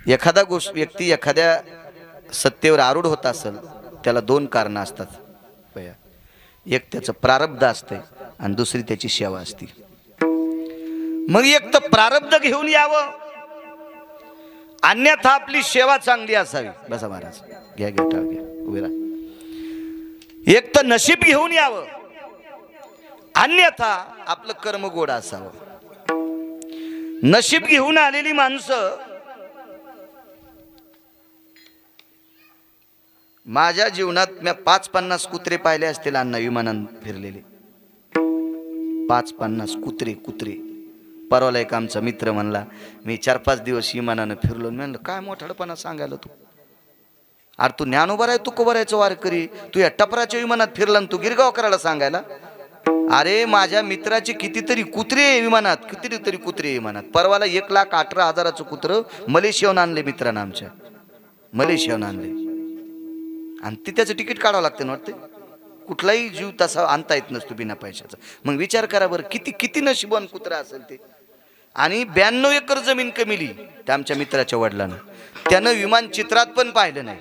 एखादा व्यक्ती एखाद्या सत्तेवर आरूढ होत असेल त्याला दोन कारणं असतात। एक त्याचं प्रारब्ध असते आणि दुसरी त्याची सेवा असते। मग एक तर प्रारब्ध घेऊन यावं, अन्यथा आपली सेवा चांगली असावी। बसा महाराज, घ्या घ्या टाळ घ्या, उभे राहा। एक तर नशीब घेऊन यावं, अन्यथा आपलं कर्म गोड असावं। नशीब घेऊन आलेली माणसं, माझ्या जीवनात मी 5-50 कुत्रे पाहिले असतील अण्णा, विमानात फिरलेले 5-50 कुत्रे। परवाला एक आमचा मित्र म्हणला, मी 4-5 दिवस विमानानं फिरलो। मी म्हणलं काय मोठाडपणा सांगायला तू, अरे तू ज्ञानोबा आहे, तू कोबरायचं वारकरी, तू या टपराच्या विमानात फिरला आणि तू गिरगाव करायला सांगायला। अरे माझ्या मित्राचे कितीतरी कुत्रे विमानात, कितीतरी कुत्रे विमानात। परवाला 1,18,000चं कुत्र मलेशियाहून आणले मित्रांना आमच्या, मलेशियाहून आणले आणि ते त्याचं तिकीट काढावं लागतं ना वाटते। कुठलाही जीव तसा आणता येत नसतो बिना पैशाचा। मग विचार करा बरं, किती नशिबान कुत्रा असेल ते। आणि 92 एकर जमीन कमिली त्या आमच्या मित्राच्या वडिलांना, त्यानं विमान चित्रात पण पाहिलं नाही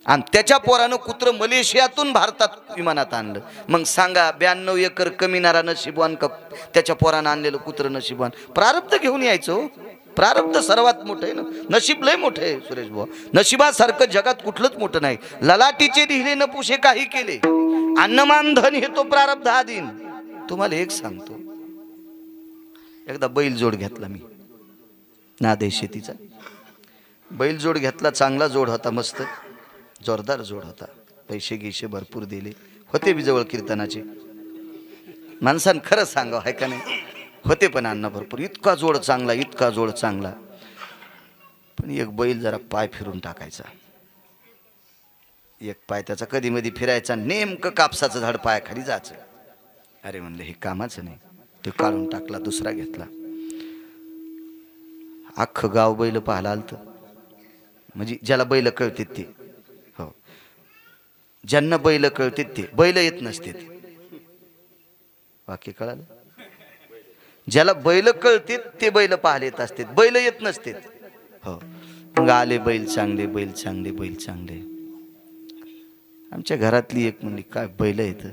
आणि त्याच्या पोरानं कुत्र मलेशियातून भारतात विमानात आणलं। मग सांगा 92 एकर कमिणारा नशिबवान का त्याच्या पोरानं आणलेलं कुत्र नशिबवान? प्रारब्ध घेऊन यायचं, प्रारब्ध सर्वात मोठं आहे ना। नशीब लय मोठं आहे सुरेश भाऊ, नशिबासारखं जगात कुठलंच मोठं नाही। ललाटीचे लिहिले न पुशे काही केले, अन्नमान धन हे तो प्रारब्ध हा दिन। तुम्हाला एक सांगतो, एकदा बैल जोड घेतला मी, नादे शेतीचा बैल जोड घेतला। चांगला जोड होता, मस्त जोरदार जोड होता। पैसे गिशे भरपूर दिले होते बी जवळ कीर्तनाचे, माणसानं खरं सांगावं आहे का नाही, होते पण अन्न भरपूर। इतका जोड चांगला, इतका जोड चांगला, पण एक बैल जरा पाय फिरून टाकायचा। एक पाय त्याचा कधी मधी फिरायचा, नेमकं कापसाचं झाड पायाखाली जायचं। अरे म्हणलं हे कामाचं नाही, ते काढून टाकला, दुसरा घेतला। अख्खं गाव बैल पाहायला आलतं, म्हणजे ज्याला बैल कळतात ते, हो ज्यांना बैल कळतात ते, बैल येत नसते वाक्य कळालं? ज्याला बैल कळते ते बैल पाहायला येत असते, बैल येत नसते। हो मग आले बैल चांगले, बैल चांगले, बैल चांगले। आमच्या घरातली एक म्हणली काय बैल येत,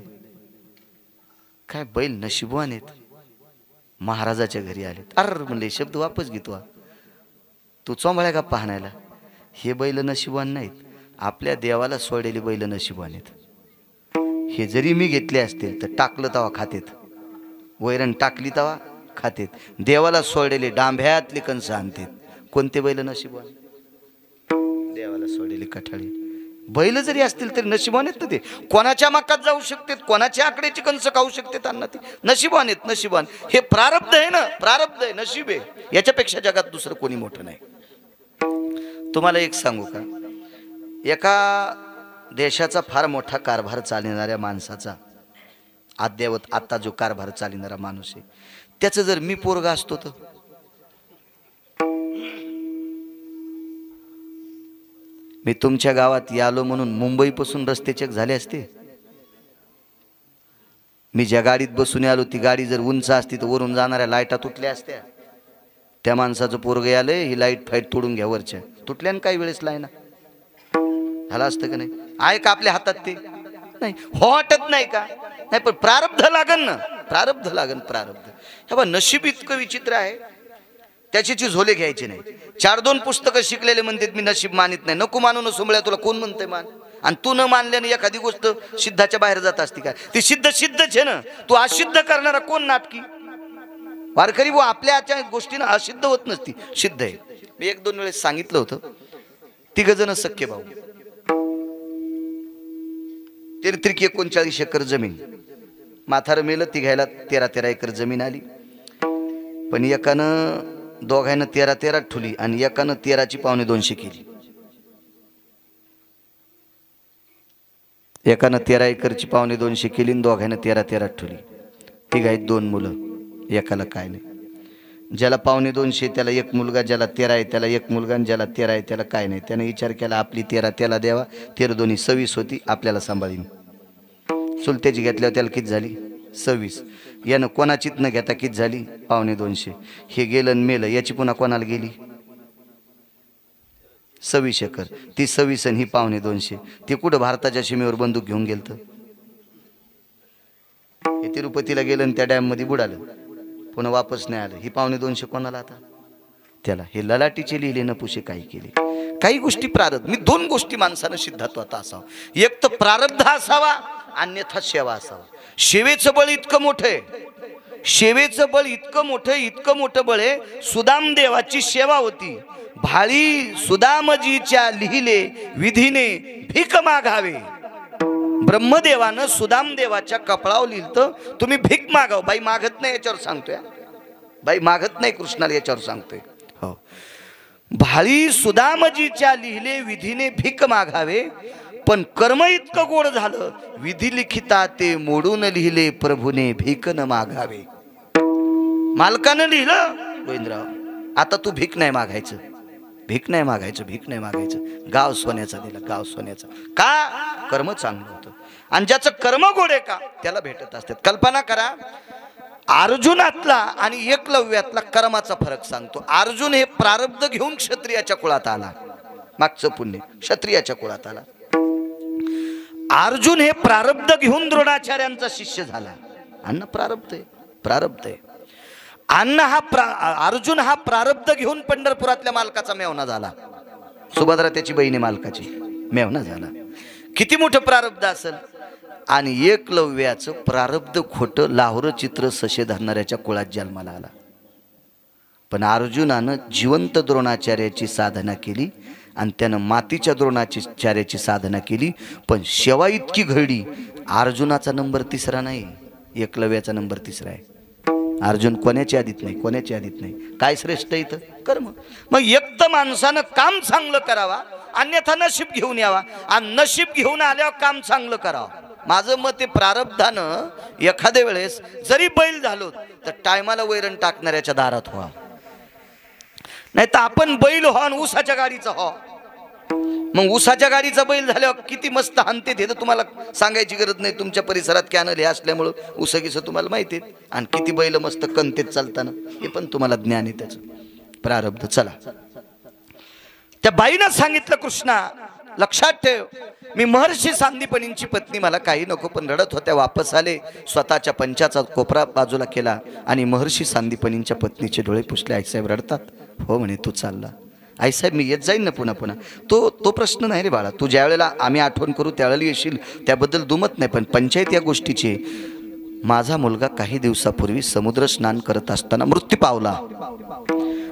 काय बैल नशिबवान आहेत, महाराजाच्या घरी आलेत। अरे म्हणले शब्द वापस घेतो, तू चोंबळ्या का पाहण्याला, हे बैल नशिबवान नाहीत, आपल्या देवाला सोडलेली बैल नशिबवान आहेत। हे जरी मी घेतले असतील तर टाकलं तवा खातेत, वैरण टाकली तवा खातेत, देवाला सोडलेले डांभ्यातले कंस आणतात। कोणते बैल नशिबवान? देवाला सोडलेले कठाळी बैल जरी असतील तरी नशिबवान आहेत ना ते। कोणाच्या मकात जाऊ शकतात, कोणाच्या आकड्याची कंस खाऊ शकतात अन्न, ते नशिबवान आहेत, नशिबवान। हे प्रारब्ध आहे ना, प्रारब्ध आहे, नशीब आहे, याच्यापेक्षा जगात दुसरं कोणी मोठं नाही। तुम्हाला एक सांगू का, एका देशाचा फार मोठा कारभार चालणाऱ्या माणसाचा, अद्यावत आता जो कारभार चालणारा माणूस आहे, त्याचं जर मी पोरगा असतो तर मी तुमच्या गावात यालो म्हणून मुंबईपासून रस्ते चेक झाले असते। मी ज्या गाडीत बसून आलो ती गाडी जर उंच असती तर वरून जाणाऱ्या लाईटा तुटल्या असत्या। त्या माणसाचं पोरगं आलंय, ही लाईट फाईट तोडून घ्या वरच्या, तुटल्यान काही वेळेस लाईना झालं असतं का नाही? आहे का आपल्या हातात ते? नाही, हो वाटत नाही का? नाही, पण प्रारब्ध लागन ना, प्रारब्ध लागन, प्रारब्ध। हे बा नशीब इतकं विचित्र आहे, त्याची झोले घ्यायचे नाही। 4-2 पुस्तकं शिकलेले म्हणतात मी नशीब मानित नाही। नको मानू न सोमळ्या, तुला कोण म्हणतंय मान? आणि तू न मानल्याने एखादी गोष्ट सिद्धाच्या बाहेर जात असते का? ती सिद्धच आहे ना, तू असिद्ध करणारा कोण नाटकी वारकरी? वो आपल्या गोष्टीनं असिद्ध होत नसती, सिद्ध आहे। मी 1-2 वेळेस सांगितलं होतं, 3 जण सख्खे भाऊ, 39 एकर जमीन, म्हातारं मेलं, तिघायला 13 एकर जमीन आली। पण एकानं दोघांना 13 ठुली आणि एकानं 13ची 2.25 केली। एकानं 13 एकरची 2.25 केली आणि दोघांना 13 ठुली। तिघाईत 2 मुलं, एकाला काय नाही। ज्याला 2.25 त्याला 1 मुलगा, ज्याला 13 आहे त्याला 1 मुलगा, आणि ज्याला 13 आहे त्याला काय नाही। त्याने विचार केला आपली 13 त्याला द्यावा, 13 दोन्ही 26 होती, आपल्याला सांभाळीन। चुलत्याची घेतल्यावर त्याला किती झाली? 26। यानं कोणाचीच न घेता किती झाली? 2.25। हे गेलं मेलं, याची पुन्हा कोणाला गेली? 26 एकर, ती 26 आणि ही 1.25 ते कुठं भारताच्या सीमेवर बंदूक घेऊन गेलतं? हे तिरुपतीला गेलं आणि त्या डॅम मध्ये बुडालं, पुन्हा वापस नाही आलं. ही 2.25 कोणाला आता? त्याला. हे ललाटीचे लिहिले नपुसे काही केले. काही गोष्टी प्रारब्ध. मी 2 गोष्टी माणसानं सिद्धात्वात असावं. एक तर प्रारब्ध असावा, अन्यथा सेवा असावा. सेवेचं बळ इतकं मोठं आहे, सेवेचं बळ इतकं मोठं बळ आहे. सुदाम देवाची सेवा होती. भाळी सुदामजीच्या लिहिले विधीने भीक मागावे. ब्रह्मदेवानं सुदाम देवाच्या कपळावर लिहिलं, तुम्ही भीक मागाव. बाई मागत नाही याच्यावर सांगतोय, बाई मागत नाही कृष्णाला याच्यावर सांगतोय. हो, भाळी सुदामजीच्या लिहिले विधीने भीक मागावे, पण कर्म इतकं गोड झालं, विधी लिखिता ते मोडून लिहिले प्रभूने भीक न मागावे. मालकानं लिहिलं, गोविंदराव आता तू भीक नाही मागायचं, भीक नाही मागायचं, भीक नाही मागायचं. गाव सोन्याचा दिला, गाव सोन्याचा. का? कर्म चांगलं होतं. आणि ज्याचं कर्म गोड आहे का त्याला भेटत असतात. कल्पना करा, अर्जुनातला आणि एकलव्यातला कर्माचा फरक सांगतो. अर्जुन हे प्रारब्ध घेऊन क्षत्रियाच्या कुळात आला, मागचं पुण्य क्षत्रियाच्या कुळात आला. अर्जुन हे प्रारब्ध घेऊन द्रोणाचार्यांचा शिष्य झाला. अन्न प्रारब्ध आहे, प्रारब्ध आहे. अर्जुन हा प्रारब्ध घेऊन पंढरपुरातल्या मालकाचा मेवना झाला. सुभद्रा त्याची बहिणी मालकाची मेवना झाला. किती मोठं प्रारब्ध असेल. आणि एकलव्याचं प्रारब्ध खोटं, लाहोर चित्र सशे धरणाऱ्याच्या कुळात जन्माला आला. पण अर्जुनानं जिवंत द्रोणाचार्याची साधना केली आणि त्यानं मातीच्या द्रोणाचार्याची साधना केली. पण शेवा इतकी घडली, अर्जुनाचा नंबर 3रा नाही, एकलव्याचा नंबर 3रा आहे. अर्जुन कोणाच्या आधीत नाही, कोणाच्या आधीत नाही. काय श्रेष्ठ इथं? कर्म. मग एक तर माणसानं काम चांगलं करावा, अन्यथा नशीब घेऊन यावा, आणि नशीब घेऊन आल्यावर काम चांगलं करावं. माझं मत आहे, प्रारब्धानं एखाद्या वेळेस जरी बैल झालो तर टायमाला वैरण टाकणाऱ्याच्या दारात व्हा, नाही तर आपण बैल हो आणि ऊसाच्या गाडीचा हो. मग ऊसाच्या गाडीचा बैल झाल्यावर किती मस्त हानते ते तर तुम्हाला सांगायची गरज नाही. तुमच्या परिसरात कॅनल हे असल्यामुळं ऊसगीचं तुम्हाला माहिती आहे. आणि किती बैल मस्त कणतेत चालताना हे पण तुम्हाला ज्ञान आहे त्याचं. प्रारब्ध. चला, त्या बाईनं सांगितलं, कृष्णा लक्षात ठेव, मी महर्षी सांदीपनींची पत्नी, मला काही नको. पण रडत होत्या. वापस आले, स्वतःच्या पंचाचा कोपरा बाजूला केला आणि महर्षी सांदीपनींच्या पत्नीचे डोळे पुसले. आईसाहेब रडतात? हो म्हणे, तू चालला. आईसाहेब मी येत जाईन ना पुन्हा पुन्हा. तो प्रश्न नाही रे बाळा, तू ज्या वेळेला आम्ही आठवण करू त्यावेळेला येशील, त्याबद्दल दुमत नाही. पण पंचायत या गोष्टीची, माझा मुलगा काही दिवसापूर्वी समुद्र स्नान करत असताना मृत्यू पावला.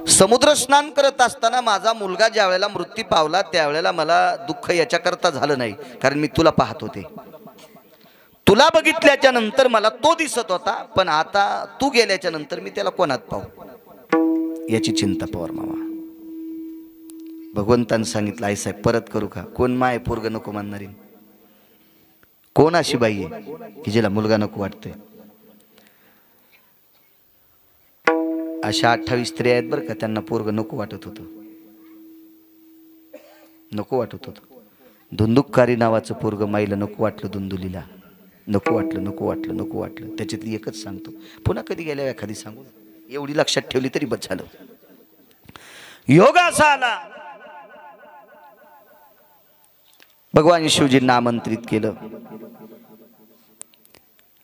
समुद्र स्नान करत असताना माझा मुलगा ज्या वेळेला मृत्यू पावला त्यावेळेला मला दुःख याच्याकरता झालं नाही, कारण मी तुला पाहत होते. तुला बघितल्याच्या नंतर मला तो दिसत होता, पण आता तू गेल्याच्या नंतर मी त्याला कोणात पाहू याची चिंता पवार मामा. भगवंतानं सांगितलं, आई साहेब परत करू का? कोण माय पोरग नको म्हणणारी? कोण अशी बाई आहे की जिला मुलगा नको वाटतोय? अशा 28 स्त्रिया आहेत बरं का, त्यांना पोरग नको वाटत होतं, नको वाटत होतं. धुंदुककारी नावाचं पोरग माईला नको वाटलं, धुंदुलीला नको वाटलं, नको वाटलं, नको वाटलं. त्याच्यातली एकच सांगतो, पुन्हा कधी गेल्या एखादी सांगू, एवढी लक्षात ठेवली तरी बस झालं. योग असा आला, भगवान शिवजींना आमंत्रित केलं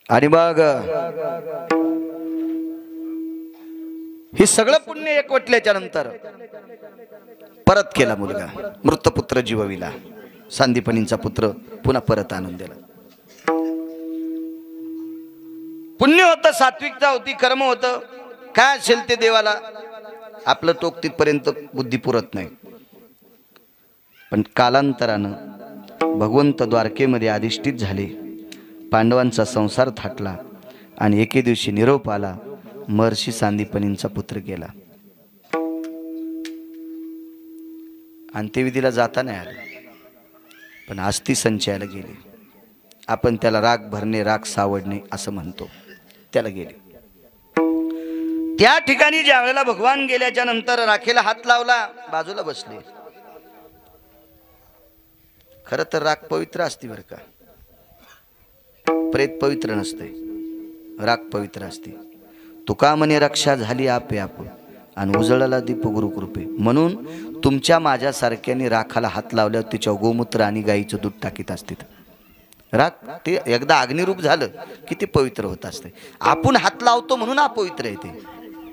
आणि मग हे सगळं पुण्य एकवटल्याच्या नंतर परत केला मुलगा. मृतपुत्र जीवविला, सांदीपनींचा पुत्र पुन्हा परत आणून दिला. पुण्य होतं, सात्विकता होती, कर्म होतं. काय असेल ते देवाला आपलं टोक तिथपर्यंत बुद्धी पुरत नाही. पण कालांतरानं भगवंत द्वारकेमध्ये अधिष्ठित झाले. पांडवांचा संसार थाटला आणि एके दिवशी निरोप आला, महर्षी सांदीपनींचा पुत्र गेला. अंत्यविधीला जाता नाही आलं, पण अस्थी संचयाला गेले. आपण त्याला राख भरणे, राख सावडणे असं म्हणतो. त्याला गेले. त्या ठिकाणी ज्या वेळेला भगवान गेल्याच्या नंतर राखेला हात लावला, बाजूला बसले. खरं तर राख पवित्र असते बरं का, प्रेत पवित्र नसते, राख पवित्र असते. तुका म्हणे रक्षा झाली आपे आप, आणि उजळला दीप गुरुकृपे. म्हणून तुमच्या माझ्यासारख्याने राखाला हात लावल्यावर तिच्यावर गोमूत्र आणि गाईचं दूध टाकीत असतात. राख ते एकदा अग्निरूप झालं की ते पवित्र होत असते. आपण हात लावतो म्हणून अपवित्र आहे ते.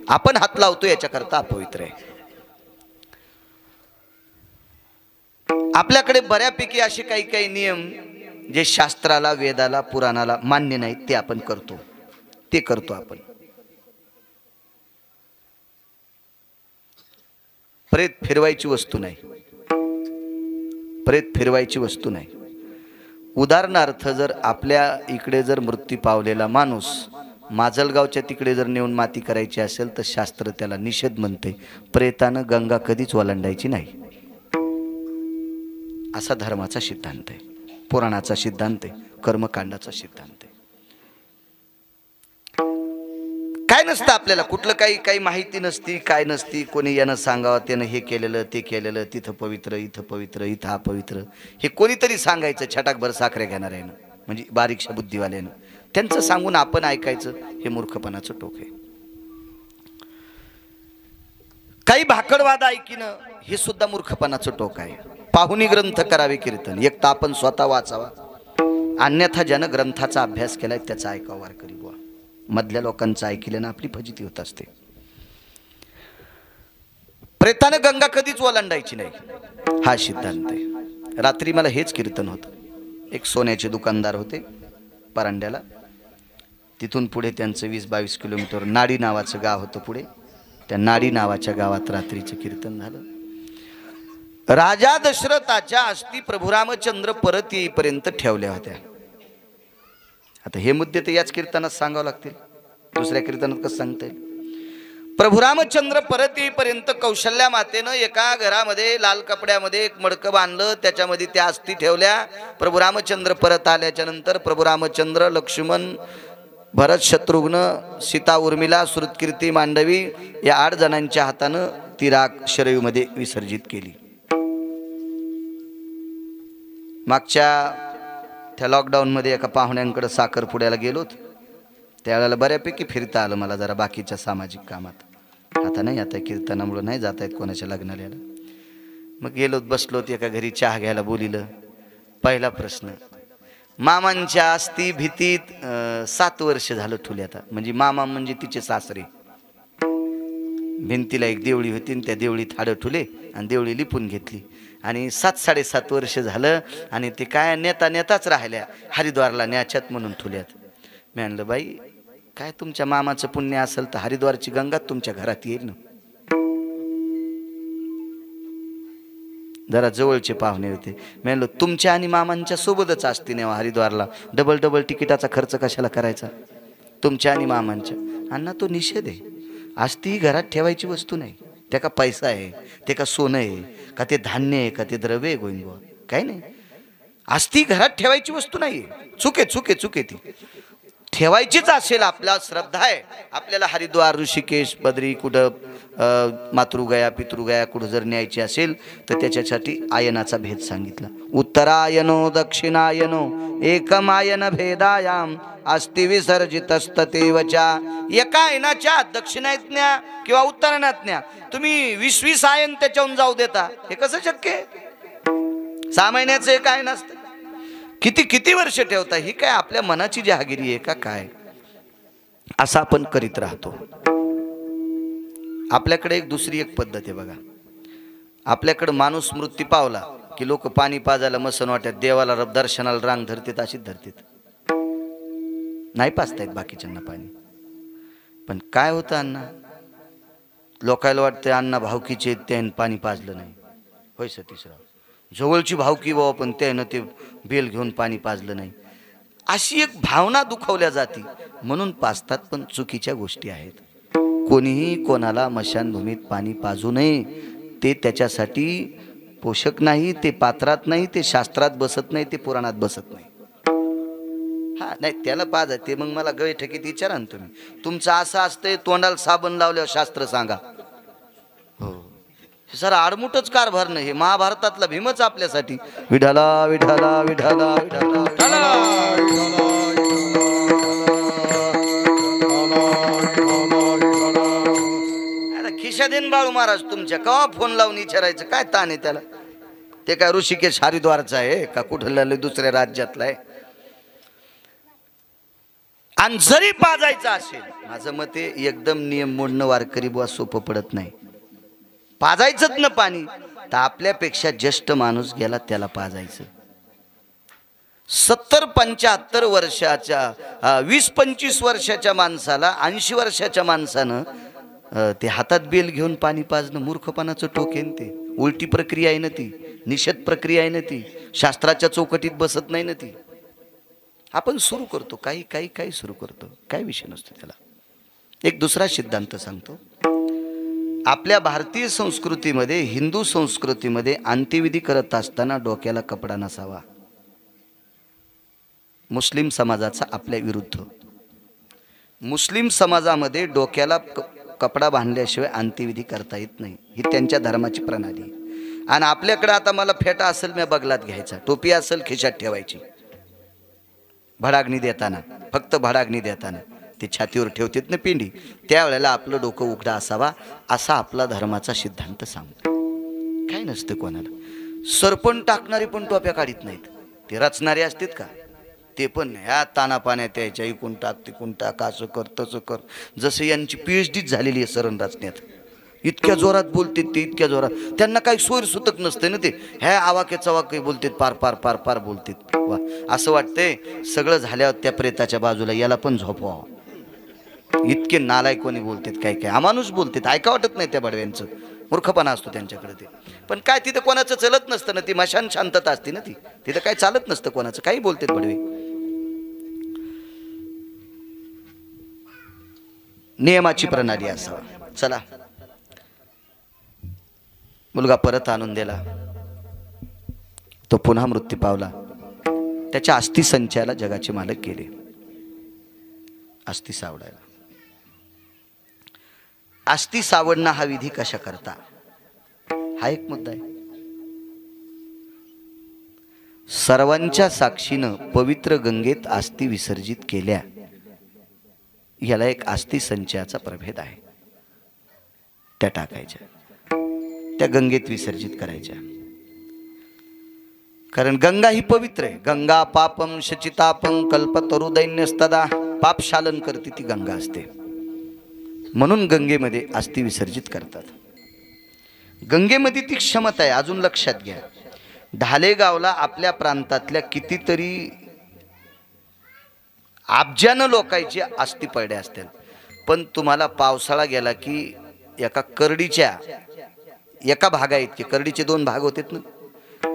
आपण हात लावतो याच्याकरता अपवित्र आहे. आपल्याकडे बऱ्यापैकी असे काही काही नियम जे शास्त्राला, वेदाला, पुराणाला मान्य नाहीत ते आपण करतो. ते करतो आपण. प्रेत फिरवायची वस्तू नाही. प्रेत फिरवायची वस्तू नाही. उदाहरणार्थ जर आपल्या इकडे जर मृत्यू पावलेला माणूस माजलगावच्या तिकडे जर नेऊन माती करायची असेल तर शास्त्र त्याला निषेध म्हणते. प्रेतानं गंगा कधीच ओलांडायची नाही, असा धर्माचा सिद्धांत आहे, पुराणाचा सिद्धांत आहे, कर्मकांडाचा सिद्धांत आहे. काय नसतं आपल्याला, कुठलं काही माहिती नसती, काय नसती. कोणी यानं सांगावं, त्यानं हे केलेलं ते केलेलं, तिथं पवित्र, इथं पवित्र, इथं अपवित्र, हे कोणीतरी सांगायचं छटाकभर साखरे घेणाऱ्यानं, म्हणजे बारीकशा बुद्धिवाल्यानं. त्यांचं सांगून आपण ऐकायचं, हे मूर्खपणाचं टोक आहे. काही भाकडवाद ऐकिनं हे सुद्धा मूर्खपणाचं टोक आहे. पाहुणी ग्रंथ करावे कीर्तन, एक तर आपण स्वतः वाचावा, अन्यथा ज्यानं ग्रंथाचा अभ्यास केलाय त्याचा ऐकावा वारकरी बुवा. मधल्या लोकांचं ऐकल्यानं आपली फजिती होत असते. प्रेतानं गंगा कधीच ओलांडायची नाही, हा सिद्धांत आहे. रात्री मला हेच कीर्तन होतं. एक सोन्याचे दुकानदार होते परांड्याला. तिथून पुढे त्यांचं 20-22 किलोमीटर नाडी नावाचं गाव होतं. पुढे त्या नाडी नावाच्या गावात रात्रीचं कीर्तन झालं. राजा दशरथाच्या अस्थी प्रभू रामचंद्र परत येईपर्यंत ठेवल्या होत्या. आता हे मुद्दे तर याच कीर्तनात सांगावं लागतील, दुसऱ्या कीर्तनात कसं सांगता येईल. प्रभू रामचंद्र परत येईपर्यंत कौशल्या मातेनं एका घरामध्ये लाल कपड्यामध्ये एक मडकं बांधलं, त्याच्यामध्ये त्या अस्थी ठेवल्या. प्रभू रामचंद्र परत आल्याच्या नंतर प्रभू रामचंद्र, लक्ष्मण, भरत, शत्रुघ्न, सीता, उर्मिला, श्रुतकीर्ती, मांडवी या 8 जणांच्या हातानं ती राख शरयूमध्ये विसर्जित केली. मागच्या त्या लॉकडाऊनमध्ये एका पाहुण्यांकडे साखरपुड्याला गेलोत. त्यावेळेला बऱ्यापैकी फिरता आलं मला जरा बाकीच्या सामाजिक कामात. आता नाही, आता कीर्तनामुळं नाही जाता येत कोणाच्या लग्नाला. मग गेलोत, बसलोत एका घरी चहा घ्यायला बोलिलं. पहिला प्रश्न, मामांच्या अस्थी भीतीत 7 वर्ष झालं ठुले. आता म्हणजे मामा म्हणजे तिचे सासरे. भिंतीला एक देवळी होती आणि त्या देवळीत हाडं ठुले आणि देवळी लिपून घेतली. आणि 7-7.5 वर्ष झालं आणि ते काय नेताच राहिल्या, हरिद्वारला न्याच्यात म्हणून ठुल्यात. मी म्हणलं, बाई काय तुमच्या मामाचं पुण्य असेल तर हरिद्वारची गंगा तुमच्या घरात येईल ना. जरा जवळचे पाहुणे होते. मी म्हणलं, तुमच्या आणि मामांच्या सोबतच असते नेवा हरिद्वारला, डबल तिकिटाचा खर्च कशाला करायचा तुमच्या आणि मामांच्या. अण्णा तो निषेध आहे. अस्थी घरात ठेवायची वस्तू नाही. त्या का पैसा आहे, ते का सोनं आहे, का ते धान्य आहे, का ते द्रव्य आहे गोविंद, काय नाही. अस्थी घरात ठेवायची वस्तू नाही. चुके ती ठेवायचीच असेल. आपला श्रद्धा आहे, आपल्याला हरिद्वार, ऋषिकेश, बद्री, कुठं मातृगया, पितृगया कुठं जर न्यायची असेल तर त्याच्यासाठी आयनाचा भेद सांगितला. उत्तरायनो दक्षिणायनो एकमायन भेदायाम अस्ति विसर्जितस्ततेवचा. एका आयनाच्या दक्षिणायत न्या किंवा उत्तरायणात न्या, तुम्ही 20 आयन त्याच्याहून जाऊ देता, हे कसं शक्य आहे? 6 महिन्याचं एक आयन असतं, किती वर्ष ठेवता? ही काय आपल्या मनाची जहागिरी आहे का काय? असं आपण करीत राहतो. आपल्याकडे दुसरी एक पद्धत आहे बघा. आपल्याकडे माणूस मृत्यू पावला की लोक पाणी पाजायला मसन वाटत, देवाला दर्शनाला रांग धरतात, अशीच धरतात, नाही पाजतायत बाकीच्यांना पाणी. पण काय होतं अण्णा, लोकायला वाटतं अण्णा भावकीचे त्यानं पाणी पाजलं नाही. होय सतीशराव, जवळची भावकी बाबा पण त्यानं ते बेल घेऊन पाणी पाजलं नाही, अशी एक भावना दुखवल्या जाते म्हणून पाजतात. पण चुकीच्या गोष्टी आहेत. कोणीही कोणाला मशानभूमीत पाणी पाजू नये. ते त्याच्यासाठी पोषक नाही, ते पात्रात नाही, ते शास्त्रात बसत नाही, ते पुराणात बसत नाही. हा नाही, त्याला पाजा ते मग मला गळे ठकीत विचारा ना तुम्ही. तुमचं असं असतंय, तोंडाला साबण लावल्यावर शास्त्र सांगा. हो, सर आडमुठच कारभार नाही. हे महाभारतातला भीमच आपल्यासाठी विठाला विठाला विठाला विठाला. पैसा देन बाळू महाराज तुमच्या, केव्हा फोन लावून विचारायचं काय ताण आहे त्याला? ते काय ऋषिकेश हरिद्वारचा आहे का कुठलं दुसऱ्या राज्यातला आहे? आणि जरी पाजायचं असेल, माझं मत आहे एकदम नियम मोडणं वारकरी बुवा सोपं पडत नाही. पाजायचंच ना पाणी तर आपल्यापेक्षा ज्येष्ठ माणूस गेला त्याला पाजायचं. 70-75 वर्षाच्या 20-25 वर्षाच्या माणसाला 80 वर्षाच्या माणसानं ते हातात बेल घेऊन पाणी पाजणं मूर्खपणाचं टोक आहे. ते उलटी प्रक्रिया आहे ना, ती निषेध प्रक्रिया आहे ना, ती शास्त्राच्या चौकटीत बसत नाही ना. ती आपण सुरू करतो काही सुरू करतो, काय विषय नसतो त्याला. एक दुसरा सिद्धांत सांगतो. आपल्या भारतीय संस्कृतीमध्ये, हिंदू संस्कृतीमध्ये अंत्यविधी करत असताना डोक्याला कपडा नसावा. मुस्लिम समाजाचा आपल्या विरुद्ध. मुस्लिम समाजामध्ये डोक्याला कपडा बांधल्याशिवाय अंत्यविधी करता येत नाही, ही त्यांच्या धर्माची प्रणाली. आणि आपल्याकडे आता मला फेटा असेल मी बगलात घ्यायचा, टोपी असेल खिशात ठेवायची. भडागणी देताना, फक्त भडागणी देताना ते छातीवर ठेवतात ना पिंडी, त्यावेळेला आपलं डोकं उघडं असावा असा आपला धर्माचा सिद्धांत सांगतो. काय नसतं कोणाला. सरपण टाकणारे पण टोप्या काढीत नाहीत, ते रचणारे असतात का ते पण ह्या ताना पाण्यात यायच्या, इकून टाक तिकून टाक, असं कर तसं कर. जसं यांची PhD झालेली आहे सरण रचण्यात. इतक्या जोरात बोलतात ते, इतक्या जोरात. त्यांना काही सोयर सुतक नसते ना, ते ह्या आवाक्या चवाक्य बोलतात, पार पार पार पार बोलतात. वा, असं वाटतंय सगळं झाल्यावर त्या प्रेताच्या बाजूला याला पण झोपवावं. इतके नालायक कोणी बोलतात, काय काय अमानुष बोलतात, ऐका वाटत नाही त्या बडव्यांचं. मूर्खपणा असतो त्यांच्याकडे ते. पण काय तिथं कोणाचं चलत नसतं ना, ती मशान शांतता असते ना, ती तिथं काय चालत नसतं कोणाचं, काही बोलतात बडवे. नियमाची प्रणाली असावा. चला, मुलगा परत आणून दिला, तो पुन्हा मृत्यू पावला. त्याच्या अस्थि संचयाला जगाचे मालक गेले अस्थि सावडायला. अस्थि सावडणं हा विधी कशा करता, हा एक मुद्दा आहे. सर्वांच्या साक्षीनं पवित्र गंगेत अस्थि विसर्जित केल्या, याला एक अस्थि संचयाचा प्रभेद आहे. त्या टाकायच्या, त्या गंगेत विसर्जित करायच्या. कारण गंगा ही पवित्र आहे. गंगा पापम शचितापं कल्पतरु दैन्यस्तदा, पाप शालन करते ती गंगा असते, म्हणून गंगेमध्ये अस्थि विसर्जित करतात. गंगेमध्ये ती क्षमता आहे. अजून लक्षात घ्या, ढालेगावला आपल्या प्रांतातल्या कितीतरी अब्जानं लोकांची अस्थि पडल्या असतील, पण तुम्हाला पावसाळा गेला की एका करडीच्या एका भागा इतके, करडीचे 2 भाग होते ना,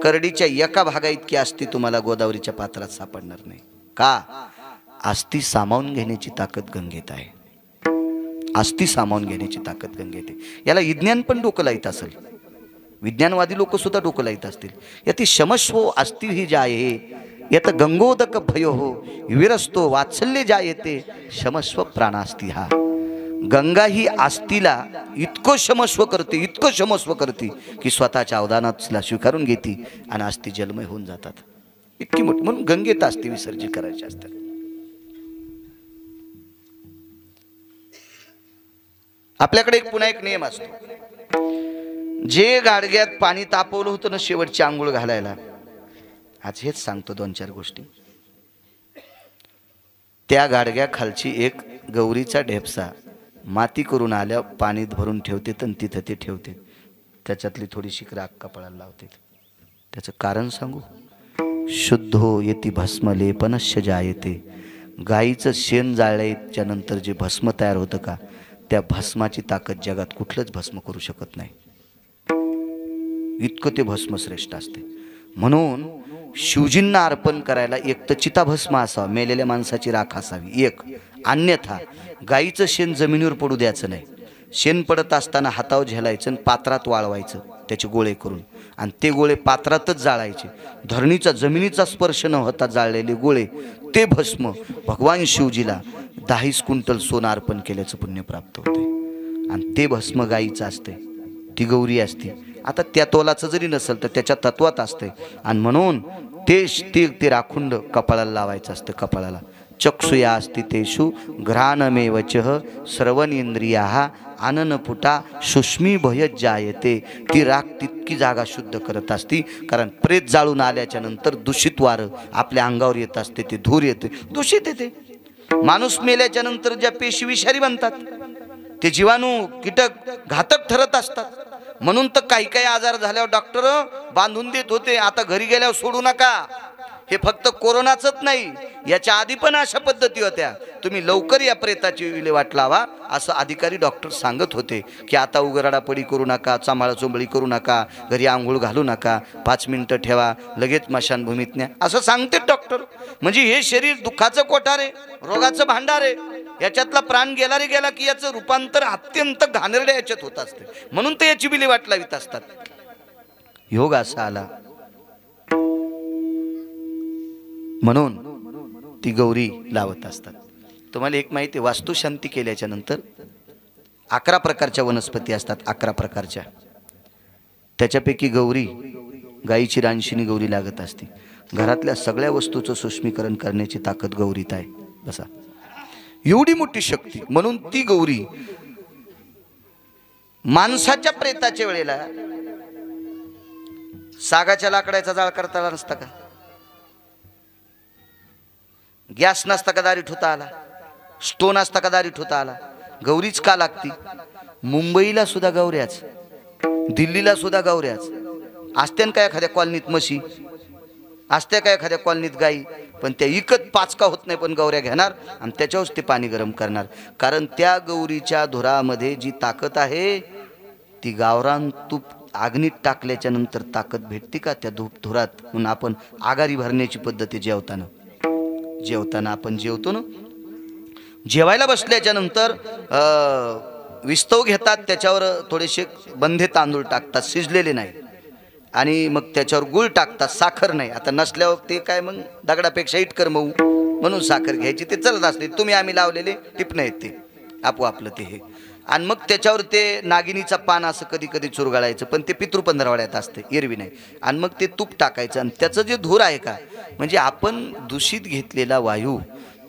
करडीच्या एका भागा इतकी अस्थि तुम्हाला गोदावरीच्या पात्रात सापडणार नाही. का? अस्थि सामावून घेण्याची ताकद गंगेत आहे. अस्थि सामावून घेण्याची ताकद गंगेत आहे. याला विज्ञान पण डोकं लाईत असेल, विज्ञानवादी लोक सुद्धा डोकं लाईत असतील. याती शमस्व अस्थि ही जाये, यत गंगोदक भयो हो विरस्तो वात्सल्य जायते शमस्व प्राणास्ति. हा गंगा ही आस्तीला इतकं क्षमस्व करते, इतकं क्षमस्व करते की स्वतःच्या अवदानातला स्वीकारून घेते आणि अस्थि जलमय होऊन जातात. इतकी मोठी, म्हणून गंगेत अस्थि विसर्जित करायचे असतात. आपल्याकडे पुन्हा एक नियम असतो. जे गाडग्यात पाणी तापवलं होतं ना शेवटची आंघोळ घालायला, आज हेच सांगतो 2-4 गोष्टी. त्या गाडग्या खालची एक गौरीचा ढेपसा माती करून आल्या पाणी भरून ठेवते आणि तिथं ते ठेवते. त्याच्यातली थोडीशी राख कपाळाला लावते. त्याचं कारण सांगू? शुद्धो येती भस्म लेपनश्य जायते. गाईचं शेण जाळल्याच्या नंतर जे भस्म तयार होतं का, त्या भस्माची ताकद जगात कुठलंच भस्म करू शकत नाही. इतकं ते भस्म श्रेष्ठ असते. म्हणून शिवजींना अर्पण करायला एक तर चिताभस्म असावा, मेलेल्या माणसाची राख असावी एक, अन्यथा गाईचं शेण जमिनीवर पडू द्यायचं नाही. शेण पडत असताना हातावर झेलायचं आणि पात्रात वाळवायचं त्याचे गोळे करून, आणि ते गोळे पात्रातच जाळायचे. धरणीचा जमिनीचा स्पर्श न होता जाळलेले गोळे, ते भस्म भगवान शिवजीला 10 क्विंटल सोनं अर्पण केल्याचं पुण्य प्राप्त होते. आणि ते भस्म गाईचं असते, ती गौरी असते. आता त्या तोलाचं जरी नसेल तर त्याच्या तत्वात असते, आणि म्हणून ते राखुंड कपाळाला लावायचं असतं. कपाळाला चक्षुया स्थितेषु घ्राणमेव च श्रवणेंद्रियाः आननपुटा सुष्मी भय जायते. ती राख तितकी जागा शुद्ध करत असती, कारण प्रेत जाळून आल्याच्या नंतर दूषित वारं आपल्या अंगावर येत असते, ते धूर येते, दूषित येते. माणूस मेल्याच्या नंतर ज्या पेशी विषारी बनतात, ते जीवाणू कीटक घातक ठरत असतात. म्हणून तर काही काही आजार झाल्यावर डॉक्टर बांधून देत होते, आता घरी गेल्यावर सोडू नका. हे फक्त कोरोनाचंच नाही, याच्या आधी पण अशा पद्धती होत्या. तुम्ही लवकर या प्रेताची विल्हेवाट लावा असं अधिकारी डॉक्टर सांगत होते. की आता उघराडापडी करू नका, चांबाळा चोंबळी करू नका, घरी आंघोळ घालू नका, 5 मिनिटं ठेवा, लगेच स्मशानभूमीत न्या, असं सांगते डॉक्टर. म्हणजे हे शरीर दुःखाचं कोठार आहे, रोगाचं भांडार आहे. याच्यातला प्राण गेला रे गेला की याचं रूपांतर अत्यंत घाणेरड्या याच्यात होत असते. म्हणून ते याची विल्हेवाट लावित असतात. योग असा आला म्हणून ती गौरी लावत असतात. तुम्हाला एक माहिती आहे, वास्तुशांती केल्याच्या नंतर 11 प्रकारच्या वनस्पती असतात, 11 प्रकारच्या. त्याच्यापैकी गौरी, गाईची रानशिनी गौरी लागत असते. घरातल्या सगळ्या वस्तूचं सूक्ष्मीकरण करण्याची ताकद गौरीत आहे. बसा, एवढी मोठी शक्ती. म्हणून ती गौरी माणसाच्या प्रेताच्या वेळेला सागाच्या लाकडाचा जाळ करता आला नसता का? गॅस नसता का दारी ठोता आला? स्टोन असता का दारी ठोता आला? गौरीच का लागती? मुंबईला सुद्धा गौऱ्याच, दिल्लीला सुद्धा गौऱ्याच असत्यान. काय एखाद्या कॉलनीत म्हशी असत्या, काय एखाद्या कॉलनीत गाई, पण त्या इकत पाचका होत नाही, पण गौऱ्या घेणार आणि त्याच्यावरच ते पाणी गरम करणार. कारण त्या गौरीच्या धुरामध्ये जी ताकद आहे, ती गावरान तूप अग्नीत टाकल्याच्या नंतर ताकद भेटते का त्या धुरात? म्हणून आपण आगारी भरण्याची पद्धती जेवताना आपण जेवतो ना, जेवायला बसल्याच्या नंतर विस्तव घेतात, त्याच्यावर थोडेसे बंधे तांदूळ टाकतात, शिजलेले नाही, आणि मग त्याच्यावर गुळ टाकतात, साखर नाही. आता नसल्यावर ते काय मग दगडापेक्षा इटकर मऊ, म्हणून साखर घ्यायची. ते चलत असते, तुम्ही आम्ही लावलेले टिपणं आहेत ते आपलं ते हे. आणि मग त्याच्यावर ते नागिनीचा पान असं कधी कधी चुरगाळायचं, पण ते पितृपंधरवाड्यात असते, एरवी नाही. आणि मग ते तूप टाकायचं, आणि त्याचं जे धूर आहे का, म्हणजे आपण दूषित घेतलेला वायू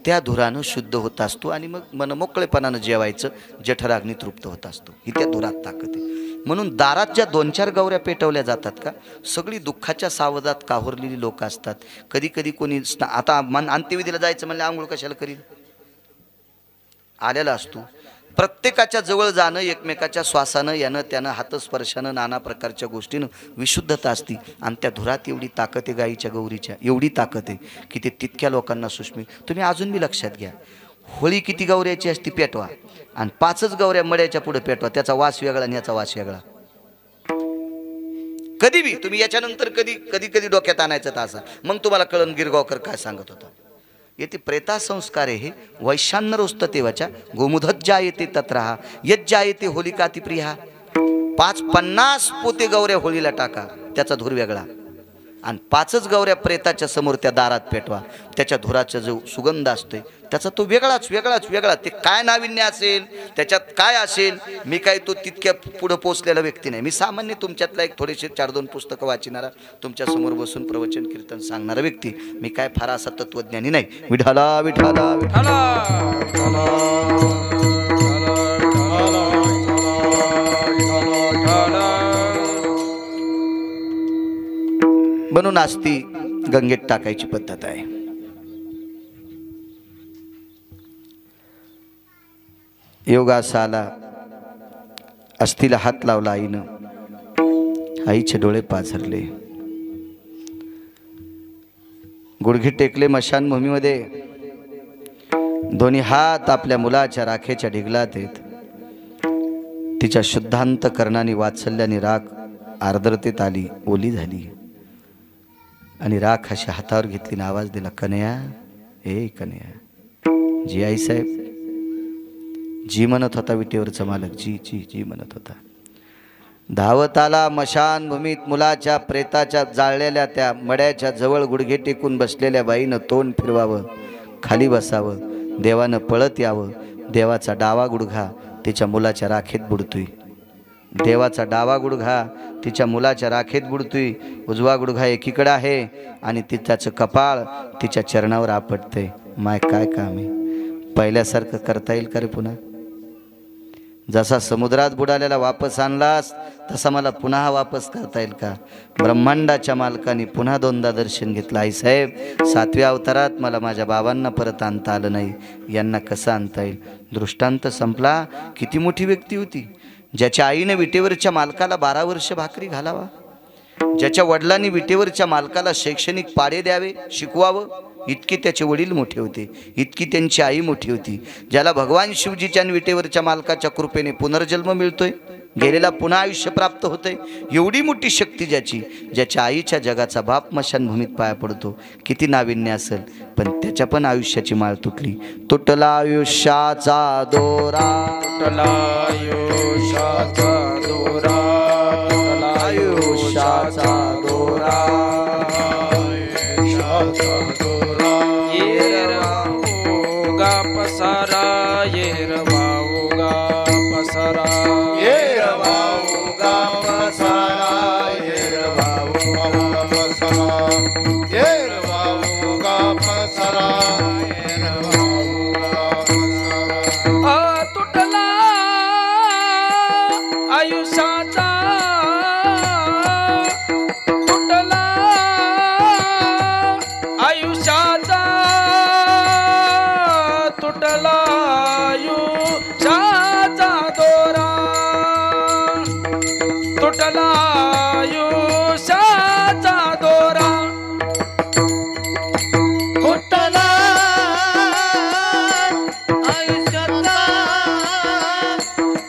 त्या धुरानं शुद्ध होत असतो, आणि मग मनमोकळेपणानं जेवायचं, जठराग्नी तृप्त होत असतो. ही त्या धुरात ताकद आहे. म्हणून दारात ज्या 2-4 गौऱ्या पेटवल्या जातात का, सगळी दुःखाच्या सावधात काहुरलेली लोक असतात. कधी कधी कोणी आता अंत्यविधीला जायचं म्हणलं, आंघोळ कशाला करील, आलेला असतो. प्रत्येकाच्या जवळ जाणं, एकमेकाच्या श्वासानं, यानं त्यानं हातस्पर्शानं, नाना प्रकारच्या गोष्टीनं विशुद्धता असती. आणि त्या धुरात एवढी ताकद आहे गाईच्या गौरीच्या, एवढी ताकद आहे की ते तितक्या लोकांना सुष्मी. तुम्ही अजून बी लक्षात घ्या, होळी किती गौऱ्याची असती पेटवा, आणि 5च गौऱ्या मड्याच्या पुढे पेटवा, त्याचा वास वेगळा आणि याचा वास वेगळा. कधी बी तुम्ही याच्यानंतर कधी डोक्यात आणायचं तासा, मग तुम्हाला कळन गिरगावकर काय सांगत होता. येते प्रेता संस्कार हे वैशान्य रोस्तते वचा गोमुधत जायते तत्रहा यत जायते होलिकाती प्रिया. 50 पोते गौऱ्या होळीला टाका, त्याचा धूर वेगळा, आणि 5च गौऱ्या प्रेताच्या समोर त्या दारात पेटवा, त्याच्या धुराचा जो सुगंध असतोय त्याचा तो वेगळा. ते काय नाविन्य असेल, त्याच्यात काय असेल, मी काय तो तितक्या पुढं पोचलेला व्यक्ती नाही. मी सामान्य तुमच्यातला एक थोडेसे 4-2 पुस्तकं वाचणारा, तुमच्या समोर बसून प्रवचन कीर्तन सांगणारा व्यक्ती. मी काय फार असा तत्वज्ञानी नाही. विठाला विठाला विठाला बनून असती गंगेत टाकायची पद्धत आहे. योगासा आला, अस्थिला हात लावला आईनं, आईचे डोळे पाझरले, गुडघे टेकले मशानभूमीमध्ये, दोन्ही हात आपल्या मुलाच्या राखेच्या ढिगलात येत, तिच्या शुद्धांत कर्णाने वात्सल्याने राख आर्द्रतेत आली, ओली झाली, आणि राख अशी हातावर घेतली आणि आवाज दिला, कन्या, ए कन्या. जी आईसाहेब जी म्हणत होता, विटेवरचा मालक जी म्हणत होता. धावत आला मशान भूमीत, मुलाच्या प्रेताच्या जाळलेल्या त्या मड्याच्या जवळ गुडघे टेकून बसलेल्या बाईनं तोंड फिरवावं, खाली बसावं, देवानं पळत यावं. देवाचा डावा गुडघा तिच्या मुलाच्या राखेत बुडतोय. देवाचा डावा गुडघा तिच्या मुलाच्या राखेत बुडतोय, उजवा गुडघा एकीकडे आहे आणि तिच्याचं कपाळ तिच्या चरणावर आपटते. माय काय काम आहे? पहिल्यासारखं करता येईल का रे पुन्हा? जसा समुद्रात बुडालेला वापस आणलास तसा मला पुन्हा वापस करता येईल का? ब्रह्मांडाच्या मालकाने पुन्हा दोनदा दर्शन घेतलं. आई साहेब, 7व्या अवतारात मला माझ्या बाबांना परत आणता आलं नाही, यांना कसं आणता येईल? दृष्टांत संपला. किती मोठी व्यक्ती होती, ज्याच्या आईने विटेवरच्या मालकाला 12 वर्ष भाकरी घालावा, ज्याच्या वडिलांनी विटेवरच्या मालकाला शैक्षणिक पाडे द्यावे, शिकवावं, इतकी त्याचे वडील मोठे होते, इतकी त्यांची आई मोठी होती. ज्याला भगवान शिवजीच्या विटेवरच्या मालकाच्या कृपेने पुनर्जन्म मिळतोय, गेलेला पुन्हा आयुष्य प्राप्त होतंय, एवढी मोठी शक्ती ज्याची, ज्याच्या आईच्या जगाचा बाप मशानभूमीत पाया पडतो. किती नाविन्य असेल, पण त्याच्या पण आयुष्याची माळ तुटली. तुटला आयुष्याचा दोरा, तुटला आयुष्याचा दोरा, तुटला आयुष्याचा दोरा, आयुष्याचा दोरा. येरवाऊगा पसारा, येरवाऊगा पसारा, येरवाऊगा पसारा, येरवाऊगा पसारा, येरवाऊगा पसारा, येरवाऊगा पसारा. तुटला आयुष्याचा, तुटला आयुष्याचा, तुटला आयुष्याचा दोरा, तुटला आयुष्याचा दोरा. तुटला आयुष्याचा,